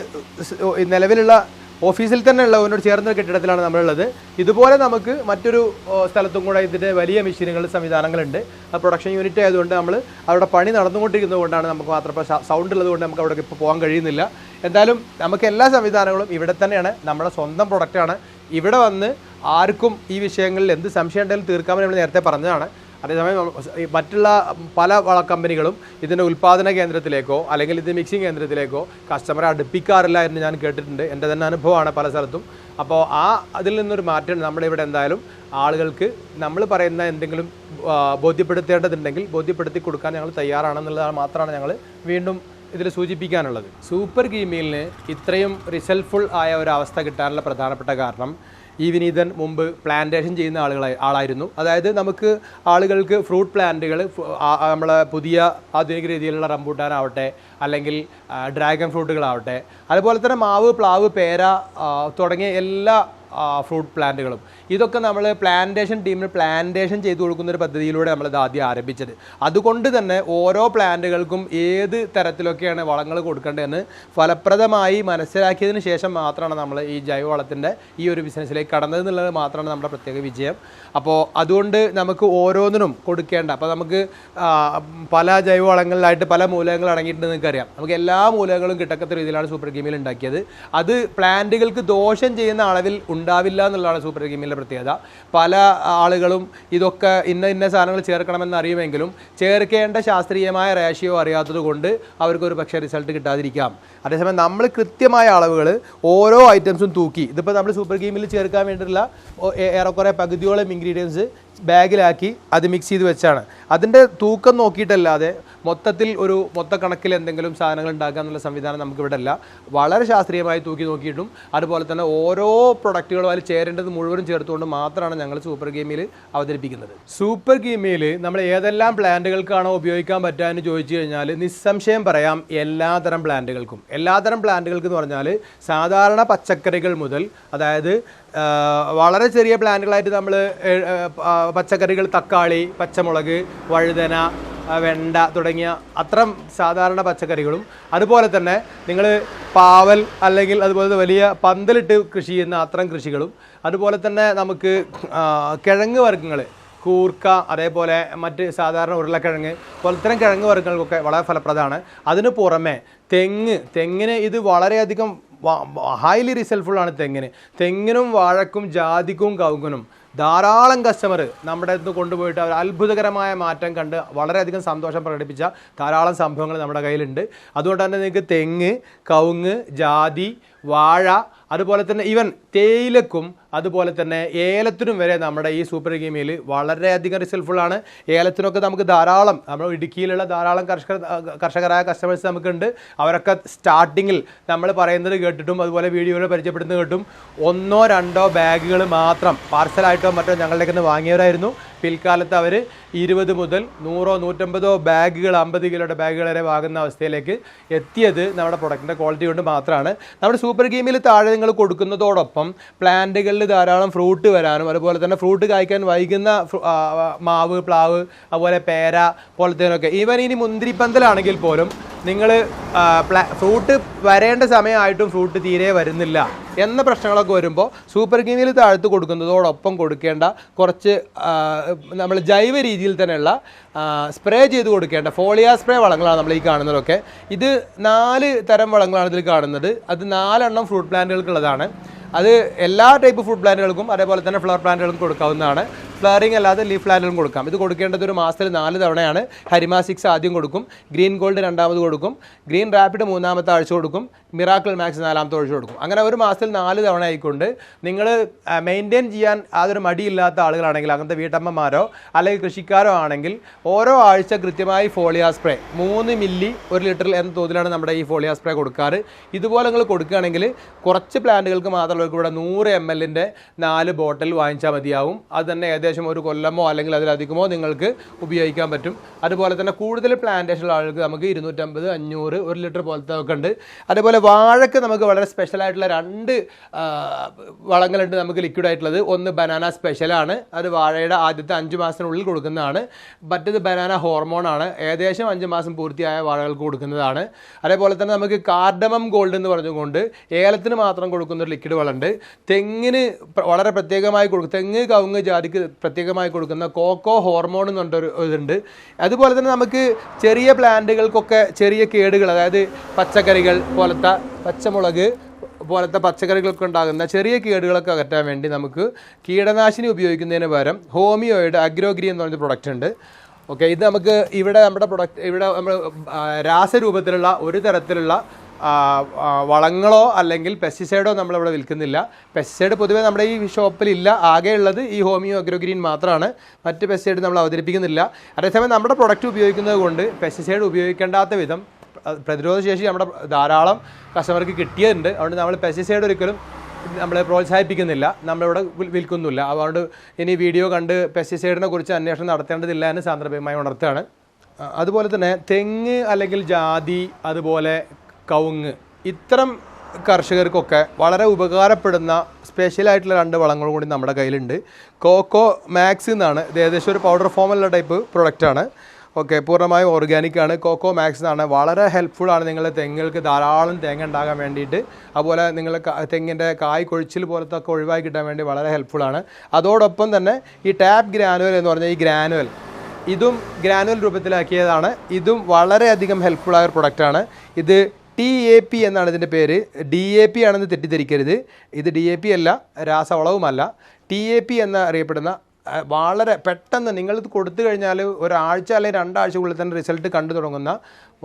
നിലവിലുള്ള ഓഫീസിൽ തന്നെ ഉള്ള ഒന്നോട് ചേർന്ന കെട്ടിടത്തിലാണ് നമ്മളുള്ളത്. ഇതുപോലെ നമുക്ക് മറ്റൊരു സ്ഥലത്തും കൂടെ ഇതിൻ്റെ വലിയ മെഷീനുകൾ സംവിധാനങ്ങളുണ്ട്. പ്രൊഡക്ഷൻ യൂണിറ്റ് ആയതുകൊണ്ട് നമ്മൾ അവിടെ പണി നടന്നുകൊണ്ടിരിക്കുന്നത് കൊണ്ടാണ് നമുക്ക് മാത്രം സൗണ്ട് ഉള്ളത് കൊണ്ട് നമുക്ക് അവിടെ ഇപ്പോൾ പോകാൻ കഴിയുന്നില്ല. എന്തായാലും നമുക്ക് എല്ലാ സംവിധാനങ്ങളും ഇവിടെ തന്നെയാണ്, നമ്മുടെ സ്വന്തം പ്രൊഡക്റ്റാണ്. ഇവിടെ വന്ന് ആർക്കും ഈ വിഷയങ്ങളിൽ എന്ത് സംശയം ഉണ്ടെങ്കിലും തീർക്കാമെന്ന് നമ്മൾ നേരത്തെ പറഞ്ഞതാണ്. അതേസമയം മറ്റുള്ള പല വള കമ്പനികളും ഇതിൻ്റെ ഉൽപ്പാദന കേന്ദ്രത്തിലേക്കോ അല്ലെങ്കിൽ ഇത് മിക്സിംഗ് കേന്ദ്രത്തിലേക്കോ കസ്റ്റമറെ അടുപ്പിക്കാറില്ല എന്ന് ഞാൻ കേട്ടിട്ടുണ്ട്. എൻ്റെ തന്നെ അനുഭവമാണ് പല സ്ഥലത്തും. അപ്പോൾ അതിൽ നിന്നൊരു മാറ്റം നമ്മുടെ ഇവിടെ എന്തായാലും ആളുകൾക്ക് നമ്മൾ പറയുന്ന എന്തെങ്കിലും ബോധ്യപ്പെടുത്തേണ്ടതുണ്ടെങ്കിൽ ബോധ്യപ്പെടുത്തി കൊടുക്കാൻ ഞങ്ങൾ തയ്യാറാണെന്നുള്ളതാണ് മാത്രമാണ് ഞങ്ങൾ വീണ്ടും ഇതിൽ സൂചിപ്പിക്കാനുള്ളത്. സൂപ്പർ ഗീമിലിന് ഇത്രയും റിസൾട്ട്ഫുൾ ആയ ഒരു അവസ്ഥ കിട്ടാനുള്ള പ്രധാനപ്പെട്ട കാരണം ഈ വിനീതൻ മുമ്പ് പ്ലാന്റേഷൻ ചെയ്യുന്ന ആളായിരുന്നു. അതായത് നമുക്ക് ആളുകൾക്ക് ഫ്രൂട്ട് പ്ലാന്റുകൾ, നമ്മളെ പുതിയ ആധുനിക രീതിയിലുള്ള റംബൂട്ടാനാവട്ടെ അല്ലെങ്കിൽ ഡ്രാഗൺ ഫ്രൂട്ടുകളാവട്ടെ, അതുപോലെ തന്നെ മാവ്, പ്ലാവ്, പേര തുടങ്ങിയ എല്ലാ ഫ്രൂട്ട് പ്ലാന്റുകളും ഇതൊക്കെ നമ്മൾ പ്ലാന്റേഷൻ ടീമിന് പ്ലാന്റേഷൻ ചെയ്തു കൊടുക്കുന്ന ഒരു പദ്ധതിയിലൂടെ നമ്മളിത് ആദ്യം ആരംഭിച്ചത്. അതുകൊണ്ട് തന്നെ ഓരോ പ്ലാന്റുകൾക്കും ഏത് തരത്തിലൊക്കെയാണ് വളങ്ങൾ കൊടുക്കേണ്ടതെന്ന് ഫലപ്രദമായി മനസ്സിലാക്കിയതിന് ശേഷം മാത്രമാണ് നമ്മൾ ഈ ജൈവവളത്തിൻ്റെ ഈ ഒരു ബിസിനസ്സിലേക്ക് കടന്നത് എന്നുള്ളത് മാത്രമാണ് നമ്മുടെ പ്രത്യേക വിജയം. അപ്പോൾ അതുകൊണ്ട് നമുക്ക് ഓരോന്നിനും കൊടുക്കേണ്ട, അപ്പോൾ നമുക്ക് പല ജൈവവളങ്ങളിലായിട്ട് പല മൂലകങ്ങൾ അടങ്ങിയിട്ടുണ്ടെന്ന് നിങ്ങൾക്കറിയാം. നമുക്ക് എല്ലാ മൂലകങ്ങളും കിട്ടക്കത്ത രീതിയിലാണ് സൂപ്പർ ഗീമിൽ ഉണ്ടാക്കിയത്. അത് പ്ലാന്റുകൾക്ക് ദോഷം ചെയ്യുന്ന അളവിൽ ഉണ്ടാവില്ല എന്നുള്ളതാണ് സൂപ്പർ ഗീമിലെ പ്രത്യേകത. പല ആളുകളും ഇതൊക്കെ ഇന്ന സാധനങ്ങൾ ചേർക്കണമെന്ന് അറിയുമെങ്കിലും ചേർക്കേണ്ട ശാസ്ത്രീയമായ റേഷ്യോ അറിയാത്തത് കൊണ്ട് അവർക്കൊരു പക്ഷേ റിസൾട്ട് കിട്ടാതിരിക്കാം. അതേസമയം നമ്മൾ കൃത്യമായ അളവുകൾ ഓരോ ഐറ്റംസും തൂക്കി, ഇതിപ്പോൾ നമ്മൾ സൂപ്പർ ഗീമിൽ ചേർക്കാൻ വേണ്ടിയിട്ടുള്ള ഏറെക്കുറെ പകുതിയോളം ഇൻഗ്രീഡിയൻസ് ബാഗിലാക്കി അത് മിക്സ് ചെയ്ത് വെച്ചാണ്. അതിൻ്റെ തൂക്കം നോക്കിയിട്ടല്ലാതെ മൊത്തത്തിൽ ഒരു മൊത്തക്കണക്കിൽ എന്തെങ്കിലും സാധനങ്ങൾ ഉണ്ടാക്കുക എന്നുള്ള സംവിധാനം നമുക്കിവിടെ ഇല്ല. വളരെ ശാസ്ത്രീയമായി തൂക്കി നോക്കിയിട്ടും അതുപോലെ തന്നെ ഓരോ പ്രൊഡക്റ്റുകളും അതിൽ ചേരേണ്ടത് മുഴുവനും ചേർത്തുകൊണ്ട് മാത്രമാണ് ഞങ്ങൾ സൂപ്പർ ഗീമിൽ അവതരിപ്പിക്കുന്നത്. സൂപ്പർ ഗീമിൽ നമ്മൾ ഏതെല്ലാം പ്ലാന്റുകൾക്കാണോ ഉപയോഗിക്കാൻ പറ്റുക എന്ന് ചോദിച്ചു കഴിഞ്ഞാൽ നിസ്സംശയം പറയാം എല്ലാതരം പ്ലാന്റുകൾക്കും. എല്ലാതരം പ്ലാന്റുകൾക്ക് എന്ന് പറഞ്ഞാൽ സാധാരണ പച്ചക്കറികൾ മുതൽ, അതായത് വളരെ ചെറിയ പ്ലാന്റുകളായിട്ട് നമ്മൾ പച്ചക്കറികൾ, തക്കാളി, പച്ചമുളക്, വഴുതന, വെണ്ട തുടങ്ങിയ അത്തരം സാധാരണ പച്ചക്കറികളും, അതുപോലെ തന്നെ നിങ്ങൾ പാവൽ അല്ലെങ്കിൽ അതുപോലെ വലിയ പന്തലിട്ട് കൃഷി ചെയ്യുന്ന അത്തരം കൃഷികളും, അതുപോലെ തന്നെ നമുക്ക് കിഴങ്ങ് വർഗ്ഗങ്ങൾ, കൂർക്ക, അതേപോലെ മറ്റ് സാധാരണ ഉരുളക്കിഴങ്ങ് പോലത്തരം കിഴങ്ങ് വർഗ്ഗങ്ങൾക്കൊക്കെ വളരെ ഫലപ്രദമാണ്. അതിന് പുറമെ തെങ്ങിന് ഇത് വളരെയധികം ഹൈലി റിസൾട്ട്ഫുള്ളാണ്. തെങ്ങിനും വാഴക്കും ജാതിക്കും കവുങ്ങിനും ധാരാളം കസ്റ്റമർ നമ്മുടെ അടുത്ത് കൊണ്ടുപോയിട്ട് അവർ അത്ഭുതകരമായ മാറ്റം കണ്ട് വളരെയധികം സന്തോഷം പ്രകടിപ്പിച്ച ധാരാളം സംഭവങ്ങൾ നമ്മുടെ കയ്യിലുണ്ട്. അതുകൊണ്ട് തന്നെ നിങ്ങൾക്ക് തെങ്ങ്, കവുങ്ങ്, ജാതി, വാഴ, അതുപോലെ തന്നെ ഈവൻ തേയിലക്കും അതുപോലെ തന്നെ ഏലത്തിനും വരെ നമ്മുടെ ഈ സൂപ്പർ ഗീമിൽ വളരെയധികം റിസൾട്ട്ഫുള്ളാണ്. ഏലത്തിനൊക്കെ നമുക്ക് ധാരാളം, നമ്മൾ ഇടുക്കിയിലുള്ള ധാരാളം കർഷകരായ കസ്റ്റമേഴ്സ് നമുക്കുണ്ട്. അവരൊക്കെ സ്റ്റാർട്ടിങ്ങിൽ നമ്മൾ പറയുന്നത് കേട്ടിട്ടും അതുപോലെ വീഡിയോയിൽ പരിചയപ്പെടുന്നത് കേട്ടും 1-2 ബാഗുകൾ മാത്രം പാർസലായിട്ടോ മറ്റോ ഞങ്ങളുടെയൊക്കെ നിന്ന് വാങ്ങിയവരായിരുന്നു. പിൽക്കാലത്ത് അവർ 20 മുതൽ 100-150 ബാഗുകൾ, 50 കിലോയുടെ ബാഗുകൾ വരെ വാങ്ങുന്ന അവസ്ഥയിലേക്ക് എത്തിയത് നമ്മുടെ പ്രൊഡക്റ്റിൻ്റെ ക്വാളിറ്റി കൊണ്ട് മാത്രമാണ്. നമ്മുടെ സൂപ്പർ ഗീമിൽ താഴെ നിങ്ങൾ കൊടുക്കുന്നതോടൊപ്പം പ്ലാന്റുകളിൽ ധാരാളം ഫ്രൂട്ട് വരാനും അതുപോലെ തന്നെ ഫ്രൂട്ട് കായ്ക്കാൻ വൈകുന്ന മാവ്, പ്ലാവ്, അതുപോലെ പേര പോലത്തേനൊക്കെ, ഈവൻ ഇനി മുന്തിരിപ്പന്തലാണെങ്കിൽ പോലും നിങ്ങൾ ഫ്രൂട്ട് വരേണ്ട സമയമായിട്ടും ഫ്രൂട്ട് തീരെ വരുന്നില്ല എന്ന പ്രശ്നങ്ങളൊക്കെ വരുമ്പോൾ സൂപ്പർ ഗീമിൽ താഴ്ത്ത് കൊടുക്കുന്നതോടൊപ്പം കൊടുക്കേണ്ട കുറച്ച് നമ്മൾ ജൈവ രീതിയിൽ തന്നെയുള്ള സ്പ്രേ ചെയ്ത് കൊടുക്കേണ്ട ഫോളിയ സ്പ്രേ വളങ്ങളാണ് നമ്മൾ ഈ കാണുന്നതൊക്കെ. ഇത് 4 തരം വളങ്ങളാണ് ഇതിൽ കാണുന്നത്. അത് 4 എണ്ണം ഫ്രൂട്ട് പ്ലാന്റുകൾക്കുള്ളതാണ്. അത് എല്ലാ ടൈപ്പ് ഫ്രൂട്ട് പ്ലാന്റുകൾക്കും അതേപോലെ തന്നെ ഫ്ലവർ പ്ലാന്റുകൾക്കും കൊടുക്കാവുന്നതാണ്. ഫ്ലവറിംഗ് അല്ലാതെ ലീഫ് പ്ലാന്റുകളും കൊടുക്കാം. ഇത് കൊടുക്കേണ്ടത് ഒരു മാസത്തിൽ 4 തവണയാണ്. ഹരിമ 6 ആദ്യം കൊടുക്കും, ഗ്രീൻ ഗോൾഡ് 2ാമത് കൊടുക്കും, ഗ്രീൻ റാപ്പിഡ് 3ാമത്തെ ആഴ്ച കൊടുക്കും, മിറാക്കിൾ മാക്സ് 4ാമത്തെ ആഴ്ച കൊടുക്കും. അങ്ങനെ ഒരു മാസത്തിൽ 4 തവണ ആയിക്കൊണ്ട് നിങ്ങൾ മെയിൻറ്റെയിൻ ചെയ്യാൻ യാതൊരു മടിയില്ലാത്ത ആളുകളാണെങ്കിൽ, അങ്ങനത്തെ വീട്ടമ്മമാരോ അല്ലെങ്കിൽ കൃഷിക്കാരോ ആണെങ്കിൽ ഓരോ ആഴ്ച കൃത്യമായി ഫോളിയ സ്പ്രേ 3 മില്ലി 1 ലിറ്ററിൽ എന്ന തോതിലാണ് നമ്മുടെ ഈ ഫോളിയ സ്പ്രേ കൊടുക്കാറ്. ഇതുപോലെ നിങ്ങൾ കൊടുക്കുകയാണെങ്കിൽ കുറച്ച് പ്ലാന്റുകൾക്ക് മാത്രമുള്ളവർക്ക് ഇവിടെ 100 ml 4 ബോട്ടിൽ വാങ്ങിച്ചാൽ മതിയാവും. അത് തന്നെ ഏകദേശം ഒരു കൊല്ലമോ അല്ലെങ്കിൽ അതിലധികമോ നിങ്ങൾക്ക് ഉപയോഗിക്കാൻ പറ്റും. അതുപോലെ തന്നെ കൂടുതൽ പ്ലാന്റേഷനുള്ള ആളുകൾക്ക് നമുക്ക് 250, 500, 1 ലിറ്റർ പോലത്തെ ഒക്കെ ഉണ്ട്. അതേപോലെ വാഴയ്ക്ക് നമുക്ക് വളരെ സ്പെഷ്യലായിട്ടുള്ള 2 വളങ്ങളുണ്ട് നമുക്ക് ലിക്വിഡായിട്ടുള്ളത്. ഒന്ന് ബനാന സ്പെഷ്യലാണ്, അത് വാഴയുടെ ആദ്യത്തെ 5 മാസത്തിനുള്ളിൽ കൊടുക്കുന്നതാണ്. മറ്റേത് ബനാന ഹോർമോണാണ്, ഏകദേശം 5 മാസം പൂർത്തിയായ വാഴകൾക്ക് കൊടുക്കുന്നതാണ്. അതേപോലെ തന്നെ നമുക്ക് കാർഡമം ഗോൾഡ് എന്ന് പറഞ്ഞുകൊണ്ട് ഏലത്തിന് മാത്രം കൊടുക്കുന്ന ഒരു ലിക്വിഡ് വളമുണ്ട്. തെങ്ങിന് വളരെ പ്രത്യേകമായി കൊടുക്കും, തെങ്ങ് കവുങ്ങ് ജാതിക്ക് പ്രത്യേകമായി കൊടുക്കുന്ന കോക്കോ ഹോർമോൺ എന്ന് പറഞ്ഞൊരു ഇതുണ്ട്. അതുപോലെ തന്നെ നമുക്ക് ചെറിയ പ്ലാന്റുകൾക്കൊക്കെ ചെറിയ കേടുകൾ, അതായത് പച്ചക്കറികൾ പോലത്തെ, പച്ചമുളക് പോലത്തെ പച്ചക്കറികൾക്ക് ഉണ്ടാകുന്ന ചെറിയ കേടുകളൊക്കെ അകറ്റാൻ വേണ്ടി നമുക്ക് കീടനാശിനി ഉപയോഗിക്കുന്നതിന് പകരം ഹോമിയോയുടെ അഗ്രോഗ്രീൻ എന്ന് പറഞ്ഞ പ്രൊഡക്റ്റ് ഉണ്ട്. ഓക്കെ, ഇത് നമുക്ക് ഇവിടെ നമ്മുടെ പ്രൊഡക്റ്റ് ഇവിടെ നമ്മൾ രാസരൂപത്തിലുള്ള ഒരു തരത്തിലുള്ള വളങ്ങളോ അല്ലെങ്കിൽ പെസ്റ്റിസൈഡോ നമ്മളിവിടെ വിൽക്കുന്നില്ല. പെസ്റ്റിസൈഡ് പൊതുവേ നമ്മുടെ ഈ ഷോപ്പിലില്ല, ആകെയുള്ളത് ഈ ഹോമിയോ അഗ്രോഗ്രീൻ മാത്രമാണ്. മറ്റ് പെസ്റ്റിസൈഡ് നമ്മൾ അവതരിപ്പിക്കുന്നില്ല. അതേസമയം നമ്മുടെ പ്രൊഡക്റ്റ് ഉപയോഗിക്കുന്നത് കൊണ്ട് പെസ്റ്റിസൈഡ് ഉപയോഗിക്കേണ്ടാത്ത വിധം പ്രതിരോധശേഷി നമ്മുടെ ധാരാളം കസ്റ്റമർക്ക് കിട്ടിയിട്ടുണ്ട്. അതുകൊണ്ട് നമ്മൾ പെസ്റ്റിസൈഡ് ഒരിക്കലും നമ്മൾ പ്രോത്സാഹിപ്പിക്കുന്നില്ല, നമ്മളിവിടെ വിൽക്കുന്നില്ല. അതുകൊണ്ട് ഇനി വീഡിയോ കണ്ട് പെസ്റ്റിസൈഡിനെ കുറിച്ച് അന്വേഷണം നടത്തേണ്ടതില്ല എന്ന് സാന്ദർഭികമായി ഉണർത്തുകയാണ്. അതുപോലെ തന്നെ തെങ്ങ് അല്ലെങ്കിൽ ജാതി, അതുപോലെ കവുങ്ങ്, ഇത്തരം കർഷകർക്കൊക്കെ വളരെ ഉപകാരപ്പെടുന്ന സ്പെഷ്യലായിട്ടുള്ള 2 വളങ്ങളും കൂടി നമ്മുടെ കയ്യിലുണ്ട്. കോക്കോ മാക്സ് എന്നാണ്, ഇത് ഏകദേശം ഒരു പൗഡർ ഫോമുള്ള ടൈപ്പ് പ്രൊഡക്റ്റാണ്. ഓക്കെ, പൂർണ്ണമായും ഓർഗാനിക്കാണ്. കോക്കോ മാക്സ് എന്നാണ്, വളരെ ഹെൽപ്ഫുള്ളാണ് നിങ്ങളുടെ തെങ്ങുകൾക്ക് ധാരാളം തേങ്ങ ഉണ്ടാകാൻ വേണ്ടിയിട്ട്. അതുപോലെ നിങ്ങളുടെ തെങ്ങിൻ്റെ കായ് കൊഴിച്ചിൽ പോലത്തെ ഒക്കെ ഒഴിവാക്കി കിട്ടാൻ വേണ്ടി വളരെ ഹെൽപ്ഫുള്ളാണ്. അതോടൊപ്പം തന്നെ ഈ ടാപ്പ് ഗ്രാനുവൽ എന്ന് പറഞ്ഞാൽ ഈ ഗ്രാനുവൽ, ഇതും ഗ്രാനുവൽ രൂപത്തിലാക്കിയതാണ്. ഇതും വളരെയധികം ഹെൽപ്ഫുള്ളായ ഒരു പ്രൊഡക്റ്റാണ്. ഇത് TAP എന്നാണ് ഇതിൻ്റെ പേര്. DAP ആണെന്ന് തെറ്റിദ്ധരിക്കരുത്. ഇത് DAP അല്ല, രാസവളവുമല്ല. TAP എന്ന് അറിയപ്പെടുന്ന വളരെ പെട്ടെന്ന് നിങ്ങളിത് കൊടുത്തു കഴിഞ്ഞാൽ ഒരാഴ്ച അല്ലെങ്കിൽ 2 ആഴ്ചക്കുള്ളിൽ തന്നെ റിസൾട്ട് കണ്ടു തുടങ്ങുന്ന,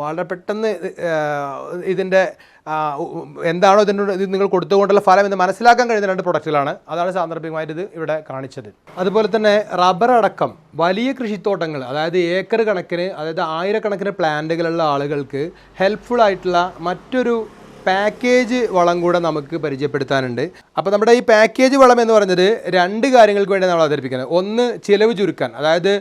വളരെ പെട്ടെന്ന് ഇതിൻ്റെ എന്താണോ ഇതിനോട് ഇത് നിങ്ങൾ കൊടുത്തുകൊണ്ടുള്ള ഫലം എന്ന് മനസ്സിലാക്കാൻ കഴിയുന്ന 2 പ്രൊഡക്റ്റുകളാണ്. അതാണ് സാന്ദർഭികമായിട്ട് ഇത് ഇവിടെ കാണിച്ചത്. അതുപോലെ തന്നെ റബ്ബർ അടക്കം വലിയ കൃഷിത്തോട്ടങ്ങൾ, അതായത് ഏക്കർ കണക്കിന്, അതായത് 1000കണക്കിന് പ്ലാന്റുകളുള്ള ആളുകൾക്ക് ഹെൽപ്ഫുൾ ആയിട്ടുള്ള മറ്റൊരു പാക്കേജ് വളം കൂടെ നമുക്ക് പരിചയപ്പെടുത്താനുണ്ട്. അപ്പോൾ നമ്മുടെ ഈ പാക്കേജ് വളം എന്ന് പറയുന്നത് 2 കാര്യങ്ങൾക്ക് വേണ്ടി നമ്മൾ അവതരിപ്പിക്കുന്നത്. ഒന്ന്, ചിലവ് ചുരുക്കാൻ, അതായത്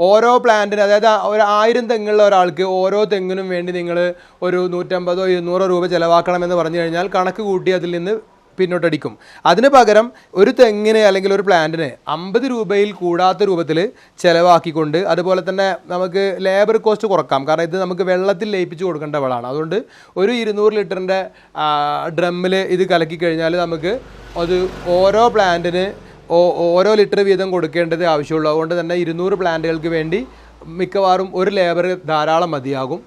ഓരോ പ്ലാന്റിന്, അതായത് ഒരു 1000 തെങ്ങുള്ള ഒരാൾക്ക് ഓരോ തെങ്ങിനും വേണ്ടി നിങ്ങൾ ഒരു 150 or 200 രൂപ ചിലവാക്കണമെന്ന് പറഞ്ഞു കഴിഞ്ഞാൽ കണക്ക് കൂട്ടി അതിൽ നിന്ന് പിന്നോട്ടടിക്കും. അതിന് പകരം ഒരു തെങ്ങിന് അല്ലെങ്കിൽ ഒരു പ്ലാന്റിന് 50 രൂപയിൽ കൂടാത്ത രൂപത്തിൽ ചിലവാക്കിക്കൊണ്ട്, അതുപോലെ തന്നെ നമുക്ക് ലേബർ കോസ്റ്റ് കുറക്കാം. കാരണം ഇത് നമുക്ക് വെള്ളത്തിൽ ലയിപ്പിച്ച് കൊടുക്കേണ്ട വളമാണ്. അതുകൊണ്ട് ഒരു 200 ലിറ്ററിൻ്റെ ഡ്രമ്മിൽ ഇത് കലക്കി കഴിഞ്ഞാൽ നമുക്ക് അത് ഓരോ പ്ലാന്റിന് ഓരോ ലിറ്റർ വീതം കൊടുക്കേണ്ടത് ആവശ്യമുള്ളൂ. അതുകൊണ്ട് തന്നെ 200 പ്ലാന്റുകൾക്ക് വേണ്ടി മിക്കവാറും ഒരു ലേബർ ധാരാളം മതിയാകും.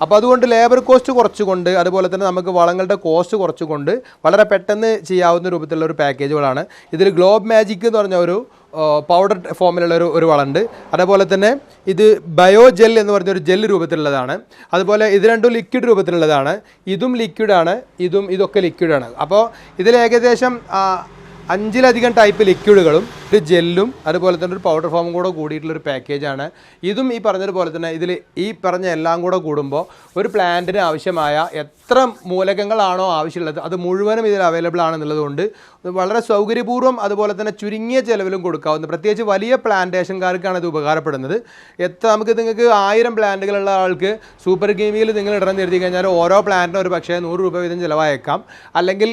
അപ്പോൾ അതുകൊണ്ട് ലേബർ കോസ്റ്റ് കുറച്ചുകൊണ്ട്, അതുപോലെ തന്നെ നമുക്ക് വളങ്ങളുടെ കോസ്റ്റ് കുറച്ചുകൊണ്ട് വളരെ പെട്ടെന്ന് ചെയ്യാവുന്ന രൂപത്തിലുള്ള ഒരു പാക്കേജുകളാണ്. ഇതിൽ ഗ്ലോബ് മാജിക് എന്ന് പറഞ്ഞ ഒരു പൗഡർ ഫോമിലുള്ള ഒരു വളമുണ്ട്. അതേപോലെ തന്നെ ഇത് ബയോ ജെൽ എന്ന് പറഞ്ഞൊരു ജെൽ രൂപത്തിലുള്ളതാണ്. അതുപോലെ ഇത് 2 ലിക്വിഡ് രൂപത്തിലുള്ളതാണ്. ഇതും ലിക്വിഡാണ്, ഇതൊക്കെ ലിക്വിഡാണ്. അപ്പോൾ ഇതിൽ ഏകദേശം 5ലധികം ടൈപ്പ് ലിക്വിഡുകളും ഒരു ജെല്ലും അതുപോലെ തന്നെ ഒരു പൗഡർ ഫോമും കൂടെ കൂടിയിട്ടുള്ളൊരു പാക്കേജാണ്. ഇതും ഈ പറഞ്ഞതുപോലെ തന്നെ ഇതിൽ ഈ പറഞ്ഞ എല്ലാം കൂടെ കൂടുമ്പോൾ ഒരു പ്ലാന്റിന് ആവശ്യമായ എത്ര മൂലകങ്ങളാണോ ആവശ്യമുള്ളത് അത് മുഴുവനും ഇതിൽ അവൈലബിൾ ആണെന്നുള്ളതുകൊണ്ട് വളരെ സൗകര്യപൂർവ്വം, അതുപോലെ തന്നെ ചുരുങ്ങിയ ചിലവിലും കൊടുക്കാവുന്ന, പ്രത്യേകിച്ച് വലിയ പ്ലാന്റേഷൻകാർക്കാണ് ഇത് ഉപകാരപ്പെടുന്നത്. നിങ്ങൾക്ക് 1000 പ്ലാന്റുകളുള്ള ആൾക്ക് സൂപ്പർ ഗെയിമിൽ നിങ്ങൾ ഇടണം എഴുതി കഴിഞ്ഞാൽ ഓരോ പ്ലാന്റിനും ഒരു പക്ഷേ 100 രൂപ വീതം ചിലവായേക്കാം. അല്ലെങ്കിൽ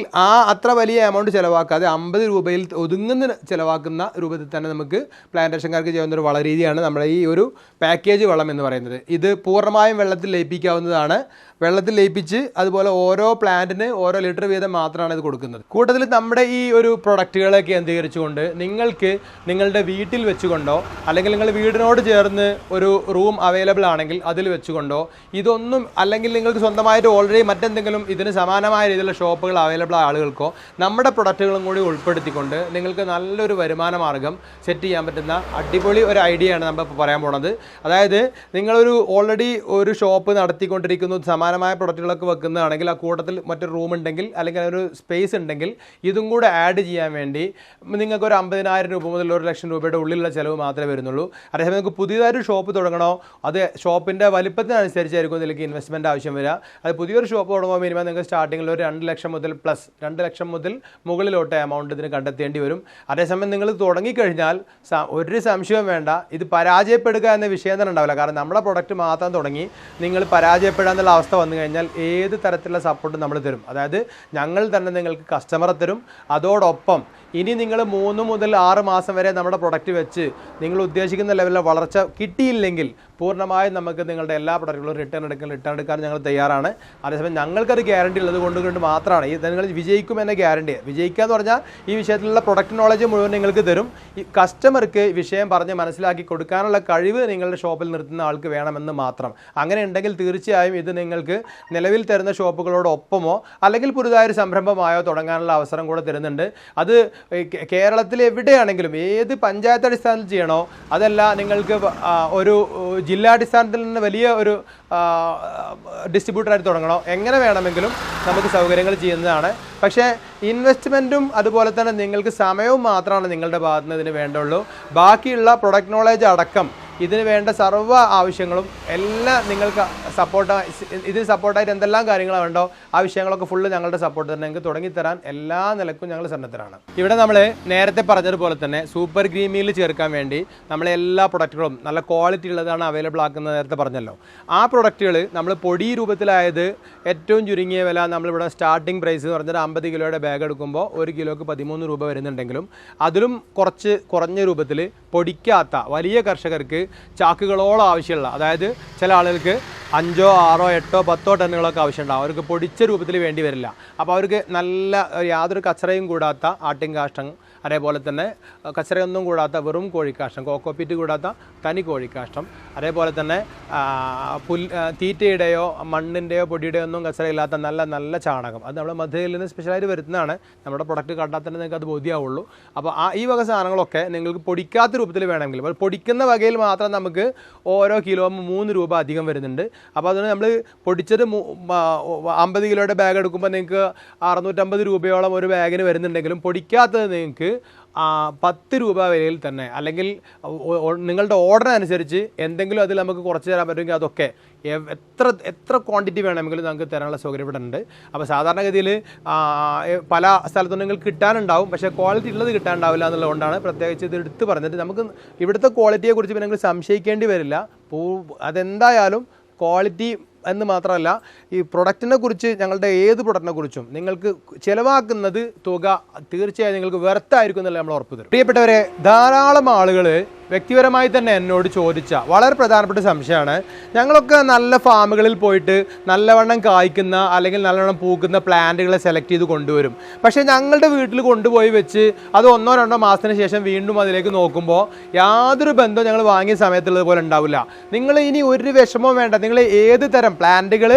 അത്ര വലിയ എമൗണ്ട് ചിലവാക്കാതെ 50 രൂപയിൽ ഒതുങ്ങുന്ന ചിലവാക്കുന്ന രൂപത്തിൽ തന്നെ നമുക്ക് പ്ലാന്റേഷൻകാർക്ക് ചെയ്യുന്ന ഒരു വള രീതിയാണ് നമ്മുടെ ഈ ഒരു പാക്കേജ് വളം എന്ന് പറയുന്നത്. ഇത് പൂർണ്ണമായും വെള്ളത്തിൽ ലയിപ്പിക്കാവുന്നതാണ്. വെള്ളത്തിൽ ലയിപ്പിച്ച് അതുപോലെ ഓരോ പ്ലാന്റിന് ഓരോ ലിറ്റർ വീതം മാത്രമാണ് ഇത് കൊടുക്കുന്നത്. കൂട്ടത്തിൽ നമ്മുടെ ഈ ഒരു പ്രൊഡക്റ്റുകളെ കേന്ദ്രീകരിച്ചുകൊണ്ട് നിങ്ങൾക്ക് നിങ്ങളുടെ വീട്ടിൽ വെച്ചുകൊണ്ടോ അല്ലെങ്കിൽ നിങ്ങൾ വീടിനോട് ചേർന്ന് ഒരു റൂം അവൈലബിൾ ആണെങ്കിൽ അതിൽ വെച്ചുകൊണ്ടോ ഇതൊന്നും, അല്ലെങ്കിൽ നിങ്ങൾക്ക് സ്വന്തമായിട്ട് ഓൾറെഡി മറ്റെന്തെങ്കിലും ഇതിന് സമാനമായ രീതിയിലുള്ള ഷോപ്പുകൾ അവൈലബിൾ ആയ ആളുകൾക്കോ നമ്മുടെ പ്രൊഡക്റ്റുകളും കൂടി ഉൾപ്പെടുത്തിക്കൊണ്ട് നിങ്ങൾക്ക് നല്ലൊരു വരുമാന മാർഗം സെറ്റ് ചെയ്യാൻ പറ്റുന്ന അടിപൊളി ഒരു ഐഡിയയാണ് നമ്മൾ പറയാൻ പോണത്. അതായത് നിങ്ങളൊരു ഓൾറെഡി ഒരു ഷോപ്പ് നടത്തിക്കൊണ്ടിരിക്കുന്നു, സമാനമായ പ്രൊഡക്റ്റുകളൊക്കെ വെക്കുന്നതാണെങ്കിൽ ആ കൂട്ടത്തിൽ മറ്റൊരു റൂം ഉണ്ടെങ്കിൽ അല്ലെങ്കിൽ ഒരു സ്പേസ് ഉണ്ടെങ്കിൽ ഇതും കൂടെ ആഡ് ചെയ്യാൻ വേണ്ടി നിങ്ങൾക്ക് ഒരു 50,000 രൂപ മുതൽ 1,00,000 രൂപയുടെ ഉള്ളിലുള്ള ചിലവ് മാത്രമേ വരുന്നുള്ളൂ. അതേസമയം നിങ്ങൾക്ക് പുതിയതായൊരു ഷോപ്പ് തുടങ്ങണോ, അത് ഷോപ്പിൻ്റെ വലിപ്പത്തിനനുസരിച്ചായിരിക്കും ഇതിലേക്ക് ഇൻവെസ്റ്റ്മെൻറ്റ് ആവശ്യം വരിക. അത് പുതിയൊരു ഷോപ്പ് തുടങ്ങുമ്പോൾ മിനിമം നിങ്ങൾക്ക് സ്റ്റാർട്ടിങ്ങിൽ ഒരു 2 ലക്ഷം മുതൽ പ്ലസ് 2 ലക്ഷം മുതൽ മുകളിലോട്ട് എമൗണ്ട് ഇതിന് കണ്ടെത്തേണ്ടി വരും. അതേസമയം നിങ്ങൾ തുടങ്ങിക്കഴിഞ്ഞാൽ ഒരു സംശയവും വേണ്ട, ഇത് പരാജയപ്പെടുക എന്ന വിഷയം തന്നെ ഉണ്ടാവില്ല. കാരണം നമ്മുടെ പ്രൊഡക്റ്റ് മാത്രം തുടങ്ങി നിങ്ങൾ പരാജയപ്പെടാന്നുള്ള അവസ്ഥ വന്നു കഴിഞ്ഞാൽ ഏത് തരത്തിലുള്ള സപ്പോർട്ടും നമ്മൾ തരും. അതായത് ഞങ്ങൾ തന്നെ നിങ്ങൾക്ക് കസ്റ്റമറെ തരും. അതോടൊപ്പം ഇനി നിങ്ങൾ 3 മുതൽ 6 മാസം വരെ നമ്മുടെ പ്രൊഡക്റ്റ് വെച്ച് നിങ്ങൾ ഉദ്ദേശിക്കുന്ന ലെവലിലെ വളർച്ച കിട്ടിയില്ലെങ്കിൽ പൂർണ്ണമായും നമുക്ക് നിങ്ങളുടെ എല്ലാ പ്രൊഡക്റ്റുകളും റിട്ടേൺ എടുക്കാൻ ഞങ്ങൾ തയ്യാറാണ്. അതേസമയം ഞങ്ങൾക്കത് ഗ്യാരണ്ടി ഉള്ളത് കൊണ്ട് മാത്രമാണ് ഈ നിങ്ങൾ വിജയിക്കുമെന്ന ഗ്യാരണ്ടി. വിജയിക്കുക എന്ന് പറഞ്ഞാൽ ഈ വിഷയത്തിലുള്ള പ്രൊഡക്റ്റ് നോളജ് മുഴുവൻ നിങ്ങൾക്ക് തരും. ഈ കസ്റ്റമർക്ക് വിഷയം പറഞ്ഞ് മനസ്സിലാക്കി കൊടുക്കാനുള്ള കഴിവ് നിങ്ങളുടെ ഷോപ്പിൽ നിർത്തുന്ന ആൾക്ക് വേണമെന്ന് മാത്രം. അങ്ങനെ ഉണ്ടെങ്കിൽ തീർച്ചയായും ഇത് നിങ്ങൾക്ക് നിലവിൽ തരുന്ന ഷോപ്പുകളോടൊപ്പമോ അല്ലെങ്കിൽ പുതുതായൊരു സംരംഭമായോ തുടങ്ങാനുള്ള അവസരം കൂടെ തരുന്നുണ്ട്. അത് കേരളത്തിൽ എവിടെയാണെങ്കിലും ഏത് പഞ്ചായത്ത് അടിസ്ഥാനത്തിൽ ചെയ്യണോ അതല്ല നിങ്ങൾക്ക് ഒരു ജില്ലാടിസ്ഥാനത്തിൽ നിന്ന് വലിയ ഒരു ഡിസ്ട്രിബ്യൂട്ടറായിട്ട് തുടങ്ങണോ, എങ്ങനെ വേണമെങ്കിലും നമുക്ക് സൗകര്യങ്ങൾ ചെയ്യുന്നതാണ്. പക്ഷേ ഇൻവെസ്റ്റ്മെൻറ്റും അതുപോലെ തന്നെ നിങ്ങൾക്ക് സമയവും മാത്രമാണ് നിങ്ങളുടെ ഭാഗത്ത് നിന്ന് ഇതിന് വേണ്ടുള്ളൂ. ബാക്കിയുള്ള പ്രൊഡക്റ്റ് നോളേജ് അടക്കം ഇതിന് വേണ്ട സർവ്വ ആവശ്യങ്ങളും എല്ലാം നിങ്ങൾക്ക് ഇതിന് സപ്പോർട്ടായിട്ട് എന്തെല്ലാം കാര്യങ്ങളാണ് വേണ്ടോ ആ വിഷയങ്ങളൊക്കെ ഫുള്ള് ഞങ്ങളുടെ സപ്പോർട്ട് തന്നെ നിങ്ങൾക്ക് തുടങ്ങിത്തരാൻ എല്ലാ നിലക്കും ഞങ്ങൾ സന്നദ്ധരാണ്. ഇവിടെ നമ്മൾ നേരത്തെ പറഞ്ഞതുപോലെ തന്നെ സൂപ്പർ ഗ്രീമിയിൽ ചേർക്കാൻ വേണ്ടി നമ്മളെ എല്ലാ പ്രൊഡക്റ്റുകളും നല്ല ക്വാളിറ്റി ഉള്ളതാണ് അവൈലബിൾ ആക്കുന്നത്. നേരത്തെ പറഞ്ഞല്ലോ, ആ പ്രൊഡക്റ്റുകൾ നമ്മൾ പൊടി രൂപത്തിലായത് ഏറ്റവും ചുരുങ്ങിയ വില നമ്മളിവിടെ സ്റ്റാർട്ടിംഗ് പ്രൈസ് എന്ന് പറഞ്ഞാൽ 50 കിലോയുടെ ബാഗ് എടുക്കുമ്പോൾ 1 കിലോക്ക് 13 രൂപ വരുന്നുണ്ടെങ്കിലും അതിലും കുറച്ച് കുറഞ്ഞ രൂപത്തിൽ പൊടിക്കാത്ത വലിയ കർഷകർക്ക് ചാക്കുകളോളം ആവശ്യമുള്ള, അതായത് ചില ആളുകൾക്ക് 5, 6, 8, 10 ടണ്ണുകളൊക്കെ ആവശ്യമുണ്ടാവും. അവർക്ക് പൊടിച്ച രൂപത്തിൽ വേണ്ടി വരില്ല. അപ്പോൾ അവർക്ക് നല്ല യാതൊരു കച്ചറയും കൂടാത്ത ആട്ടിൻ കാഷ്ടം, അതേപോലെ തന്നെ കച്ചറയൊന്നും കൂടാത്ത വെറും കോഴിക്കാഷ്ടം, കോക്കോപ്പീറ്റ് കൂടാത്ത തനി കോഴിക്കാഷ്ടം, അതേപോലെ തന്നെ തീറ്റയുടെയോ മണ്ണിൻ്റെയോ പൊടിയുടെയോ ഒന്നും കച്ചറയില്ലാത്ത നല്ല ചാണകം, അത് നമ്മൾ മധ്യയിൽ നിന്ന് സ്പെഷ്യലായിട്ട് വരുന്നതാണ്. നമ്മുടെ പ്രൊഡക്റ്റ് കണ്ടാൽ തന്നെ നിങ്ങൾക്ക് അത് ബോധ്യമാവുള്ളൂ. അപ്പോൾ ഈ വക സാധനങ്ങളൊക്കെ നിങ്ങൾക്ക് പൊടിക്കാത്ത രൂപത്തിൽ വേണമെങ്കിൽ, അപ്പോൾ പൊടിക്കുന്ന വകയിൽ മാത്രം നമുക്ക് ഓരോ കിലോ 3 രൂപ അധികം വരുന്നുണ്ട്. അപ്പോൾ അതുകൊണ്ട് നമ്മൾ പൊടിച്ചത് 50 കിലോയുടെ ബാഗ് എടുക്കുമ്പോൾ നിങ്ങൾക്ക് 650 രൂപയോളം ഒരു ബാഗിന് വരുന്നുണ്ടെങ്കിലും പൊടിക്കാത്തത് നിങ്ങൾക്ക് 10 രൂപ വിലയിൽ തന്നെ, അല്ലെങ്കിൽ നിങ്ങളുടെ ഓർഡർ അനുസരിച്ച് എന്തെങ്കിലും അതിൽ നമുക്ക് കുറച്ച് തരാൻ പറ്റുമെങ്കിൽ അതൊക്കെ എത്ര ക്വാണ്ടിറ്റി വേണമെങ്കിലും നമുക്ക് തരാനുള്ള സൗകര്യം ഇവിടെ ഉണ്ട്. അപ്പോൾ സാധാരണഗതിയിൽ പല സ്ഥലത്തും നിങ്ങൾക്ക് കിട്ടാനുണ്ടാവും, പക്ഷേ ക്വാളിറ്റി ഉള്ളത് കിട്ടാനുണ്ടാവില്ല എന്നുള്ളതുകൊണ്ടാണ് പ്രത്യേകിച്ച് ഇത് എടുത്ത് പറഞ്ഞിട്ട് നമുക്ക് ഇവിടുത്തെ ക്വാളിറ്റിയെക്കുറിച്ച് നിങ്ങൾ സംശയിക്കേണ്ടി വരില്ല. അതെന്തായാലും ക്വാളിറ്റി എന്ന് മാത്രമല്ല, ഈ പ്രൊഡക്റ്റിനെ കുറിച്ച് ഞങ്ങളുടെ ഏത് പ്രൊഡക്റ്റിനെ കുറിച്ചും നിങ്ങൾക്ക് ചിലവാക്കുന്നത് തുക തീർച്ചയായും നിങ്ങൾക്ക് വെർത്തായിരിക്കും എന്നല്ല നമ്മൾ ഉറപ്പ് തരും. പ്രിയപ്പെട്ടവരെ, ധാരാളം ആളുകൾ വ്യക്തിപരമായി തന്നെ എന്നോട് ചോദിച്ച വളരെ പ്രധാനപ്പെട്ട സംശയമാണ്. ഞങ്ങളൊക്കെ നല്ല ഫാമുകളിൽ പോയിട്ട് നല്ലവണ്ണം കായ്ക്കുന്ന അല്ലെങ്കിൽ നല്ലവണ്ണം പൂക്കുന്ന പ്ലാന്റുകളെ സെലക്ട് ചെയ്ത് കൊണ്ടുവരും. പക്ഷേ ഞങ്ങളുടെ വീട്ടിൽ കൊണ്ടുപോയി വെച്ച് അത് 1-2 മാസത്തിന് ശേഷം വീണ്ടും അതിലേക്ക് നോക്കുമ്പോൾ യാതൊരു ബന്ധവും ഞങ്ങൾ വാങ്ങിയ സമയത്തുള്ളത് പോലെ ഉണ്ടാവില്ല. നിങ്ങൾ ഇനി ഒരു വിഷമവും വേണ്ട. നിങ്ങൾ ഏത് തരം പ്ലാന്റുകൾ,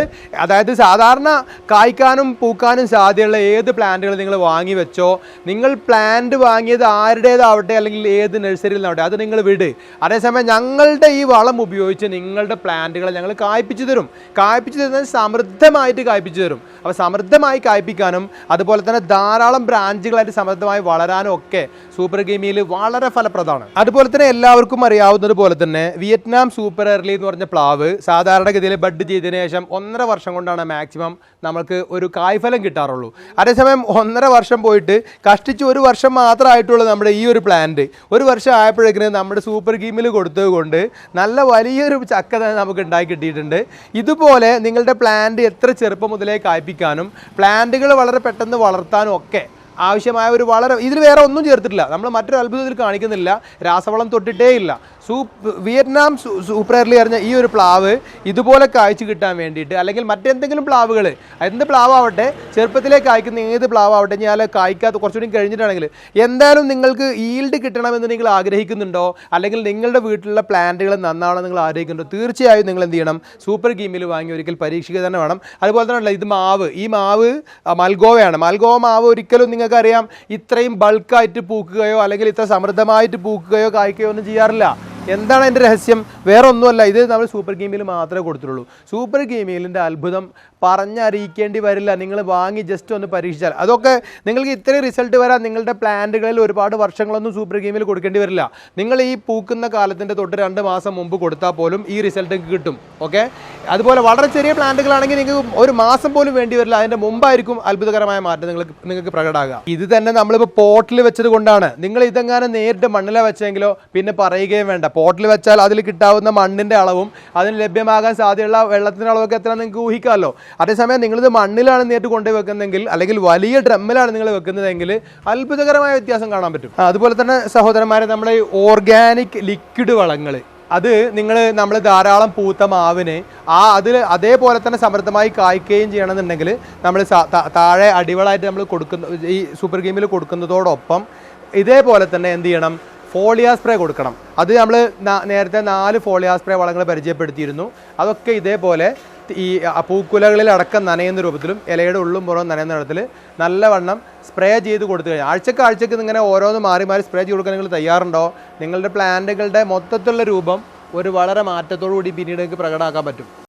അതായത് സാധാരണ കായ്ക്കാനും പൂക്കാനും സാധ്യതയുള്ള ഏത് പ്ലാന്റുകൾ നിങ്ങൾ വാങ്ങി വെച്ചോ, നിങ്ങൾ പ്ലാന്റ് വാങ്ങിയത് ആരുടേതാവട്ടെ അല്ലെങ്കിൽ ഏത് നഴ്സറിയിൽ നിന്നാവട്ടെ, അത് നിങ്ങൾ വിട്. അതേസമയം ഞങ്ങളുടെ ഈ വളം ഉപയോഗിച്ച് നിങ്ങളുടെ പ്ലാന്റുകളെ ഞങ്ങൾ കായ്പിച്ചു തരും. കായ്പിച്ചു തരുന്നത് സമൃദ്ധമായിട്ട് കായ്പിച്ചു തരും. അപ്പോൾ സമൃദ്ധമായി കായ്പിക്കാനും അതുപോലെ തന്നെ ധാരാളം ബ്രാഞ്ചുകളായിട്ട് സമൃദ്ധമായി വളരാനും ഒക്കെ സൂപ്പർ ഗ്രീമിയിൽ വളരെ ഫലപ്രദമാണ്. അതുപോലെ തന്നെ എല്ലാവർക്കും അറിയാവുന്നത് പോലെ തന്നെ വിയറ്റ്നാം സൂപ്പർ എർലി എന്ന് പറഞ്ഞ പ്ലാവ് സാധാരണഗതിയിൽ ബഡ് ചെയ്തതിന് ശേഷം 1.5 വർഷം കൊണ്ടാണ് മാക്സിമം നമുക്ക് ഒരു കായ്ഫലം കിട്ടാറുള്ളൂ. അതേസമയം 1.5 വർഷം പോയിട്ട് കഷ്ടിച്ച് 1 വർഷം മാത്രമായിട്ടുള്ളൂ നമ്മുടെ ഈ ഒരു പ്ലാന്റ്. 1 വർഷം ആയപ്പോഴേക്കിന് നമ്മുടെ സൂപ്പർ ഗ്രീമിൽ കൊടുത്തത് കൊണ്ട് നല്ല വലിയൊരു ചക്ക തന്നെ നമുക്ക് ഉണ്ടാക്കി കിട്ടിയിട്ടുണ്ട്. ഇതുപോലെ നിങ്ങളുടെ പ്ലാന്റ് എത്ര ചെറുപ്പം മുതലേ കായ്പിക്കാനും പ്ലാന്റുകൾ വളരെ പെട്ടെന്ന് വളർത്താനും ഒക്കെ ആവശ്യമായ ഒരു ഇതിൽ വേറെ ഒന്നും ചേർത്തിട്ടില്ല. നമ്മൾ മറ്റൊരു അത്ഭുതത്തിൽ കാണിക്കുന്നില്ല. രാസവളം തൊട്ടിട്ടേ ഇല്ല. വിയറ്റ്നാം സൂപ്പർ എർലി പറഞ്ഞ ഈ ഒരു പ്ലാവ് ഇതുപോലെ കായ്ച്ചു കിട്ടാൻ വേണ്ടിയിട്ട്, അല്ലെങ്കിൽ മറ്റെന്തെങ്കിലും പ്ലാവുകൾ, എന്ത് പ്ലാവാവട്ടെ, ചെറുപ്പത്തിലേ കായ്ക്കുന്ന ഏത് പ്ലാവാവട്ടെ, ഞാൻ കായ്ക്കാത്ത കുറച്ചുകൂടി കഴിഞ്ഞിട്ടാണെങ്കിൽ എന്തായാലും നിങ്ങൾക്ക് ഈൽഡ് കിട്ടണമെന്ന് നിങ്ങൾ ആഗ്രഹിക്കുന്നുണ്ടോ, അല്ലെങ്കിൽ നിങ്ങളുടെ വീട്ടിലുള്ള പ്ലാന്റുകൾ നന്നാവണം നിങ്ങൾ ആഗ്രഹിക്കുന്നുണ്ടോ, തീർച്ചയായും നിങ്ങൾ എന്ത് ചെയ്യണം, സൂപ്പർ ഗീമിൽ വാങ്ങി ഒരിക്കൽ പരീക്ഷിക്കുക തന്നെ വേണം. അതുപോലെ തന്നെ ഇത് മാവ്, ഈ മാവ് മൽഗോവയാണ്. മൽഗോവ മാവ് ഒരിക്കലും നിങ്ങൾക്കറിയാം ഇത്രയും ബൾക്കായിട്ട് പൂക്കുകയോ അല്ലെങ്കിൽ ഇത്ര സമൃദ്ധമായിട്ട് പൂക്കുകയോ കായ്ക്കുകയോ ഒന്നും ചെയ്യാറില്ല. എന്താണ് അതിൻ്റെ രഹസ്യം? വേറെ ഒന്നുമല്ല, ഇത് നമ്മൾ സൂപ്പർ ഗെയിമിൽ മാത്രമേ കൊടുത്തിട്ടുള്ളൂ. സൂപ്പർ ഗെയിമിലിൻ്റെ അത്ഭുതം പറഞ്ഞറിയിക്കേണ്ടി വരില്ല. നിങ്ങൾ വാങ്ങി ജസ്റ്റ് ഒന്ന് പരീക്ഷിച്ചാൽ അതൊക്കെ നിങ്ങൾക്ക് ഇത്രയും റിസൾട്ട് വരാൻ നിങ്ങളുടെ പ്ലാന്റുകളിൽ ഒരുപാട് വർഷങ്ങളൊന്നും സൂപ്പർ ഗെയിമിൽ കൊടുക്കേണ്ടി വരില്ല. നിങ്ങൾ ഈ പൂക്കുന്ന കാലത്തിൻ്റെ തൊട്ട് 2 മാസം മുമ്പ് കൊടുത്താൽ പോലും ഈ റിസൾട്ട് കിട്ടും. ഓക്കെ, അതുപോലെ വളരെ ചെറിയ പ്ലാന്റുകളാണെങ്കിൽ നിങ്ങൾക്ക് 1 മാസം പോലും വേണ്ടി വരില്ല. അതിൻ്റെ മുമ്പായിരിക്കും അത്ഭുതകരമായ മാറ്റം നിങ്ങൾക്ക് പ്രകടമാകുക. ഇത് തന്നെ നമ്മളിപ്പോൾ പോട്ടിൽ വെച്ചത് കൊണ്ടാണ്. നിങ്ങൾ ഇതെങ്ങാനും നേരിട്ട് മണ്ണിലെ വെച്ചെങ്കിലോ പിന്നെ പറയുകയും വേണ്ട. പോട്ടിൽ വെച്ചാൽ അതിൽ കിട്ടാവുന്ന മണ്ണിൻ്റെ അളവും അതിന് ലഭ്യമാകാൻ സാധ്യതയുള്ള വെള്ളത്തിൻ്റെ അളവൊക്കെ എത്ര നിങ്ങൾക്ക് ഊഹിക്കാമല്ലോ. അതേസമയം നിങ്ങളിത് മണ്ണിലാണ് നേരിട്ട് കൊണ്ടുപോയി വെക്കുന്നതെങ്കിൽ, അല്ലെങ്കിൽ വലിയ ഡ്രമ്മിലാണ് നിങ്ങൾ വെക്കുന്നതെങ്കിൽ അത്ഭുതകരമായ വ്യത്യാസം കാണാൻ പറ്റും. അതുപോലെ തന്നെ സഹോദരന്മാരെ, നമ്മുടെ ഈ ഓർഗാനിക് ലിക്വിഡ് വളങ്ങൾ, അത് നമ്മൾ ധാരാളം പൂത്ത മാവിന് അതേപോലെ തന്നെ സമൃദ്ധമായി കായ്ക്കുകയും ചെയ്യണമെന്നുണ്ടെങ്കിൽ നമ്മൾ താഴെ അടിവളായിട്ട് നമ്മൾ ഈ സൂപ്പർ ഗെയിമിൽ കൊടുക്കുന്നതോടൊപ്പം ഇതേപോലെ തന്നെ എന്ത് ചെയ്യണം, ഫോളിയ സ്പ്രേ കൊടുക്കണം. അത് നമ്മൾ നേരത്തെ 4 ഫോളിയ സ്പ്രേ വളങ്ങൾ പരിചയപ്പെടുത്തിയിരുന്നു. അതൊക്കെ ഇതേപോലെ ഈ പൂക്കുലകളിൽ അടക്കം നനയുന്ന രൂപത്തിലും ഇലയുടെ ഉള്ളും പുറവും നനയുന്ന തരത്തിൽ നല്ലവണ്ണം സ്പ്രേ ചെയ്ത് കൊടുത്തു കഴിഞ്ഞാൽ ആഴ്ചക്ക് ഇങ്ങനെ ഓരോന്ന് മാറി മാറി സ്പ്രേ ചെയ്ത് കൊടുക്കാൻ നിങ്ങൾ തയ്യാറുണ്ടോ, നിങ്ങളുടെ പ്ലാന്റുകളുടെ മൊത്തത്തിലുള്ള രൂപം വളരെ മാറ്റത്തോടു കൂടി പിന്നീട് നിങ്ങൾക്ക് പ്രകടമാക്കാൻ പറ്റും.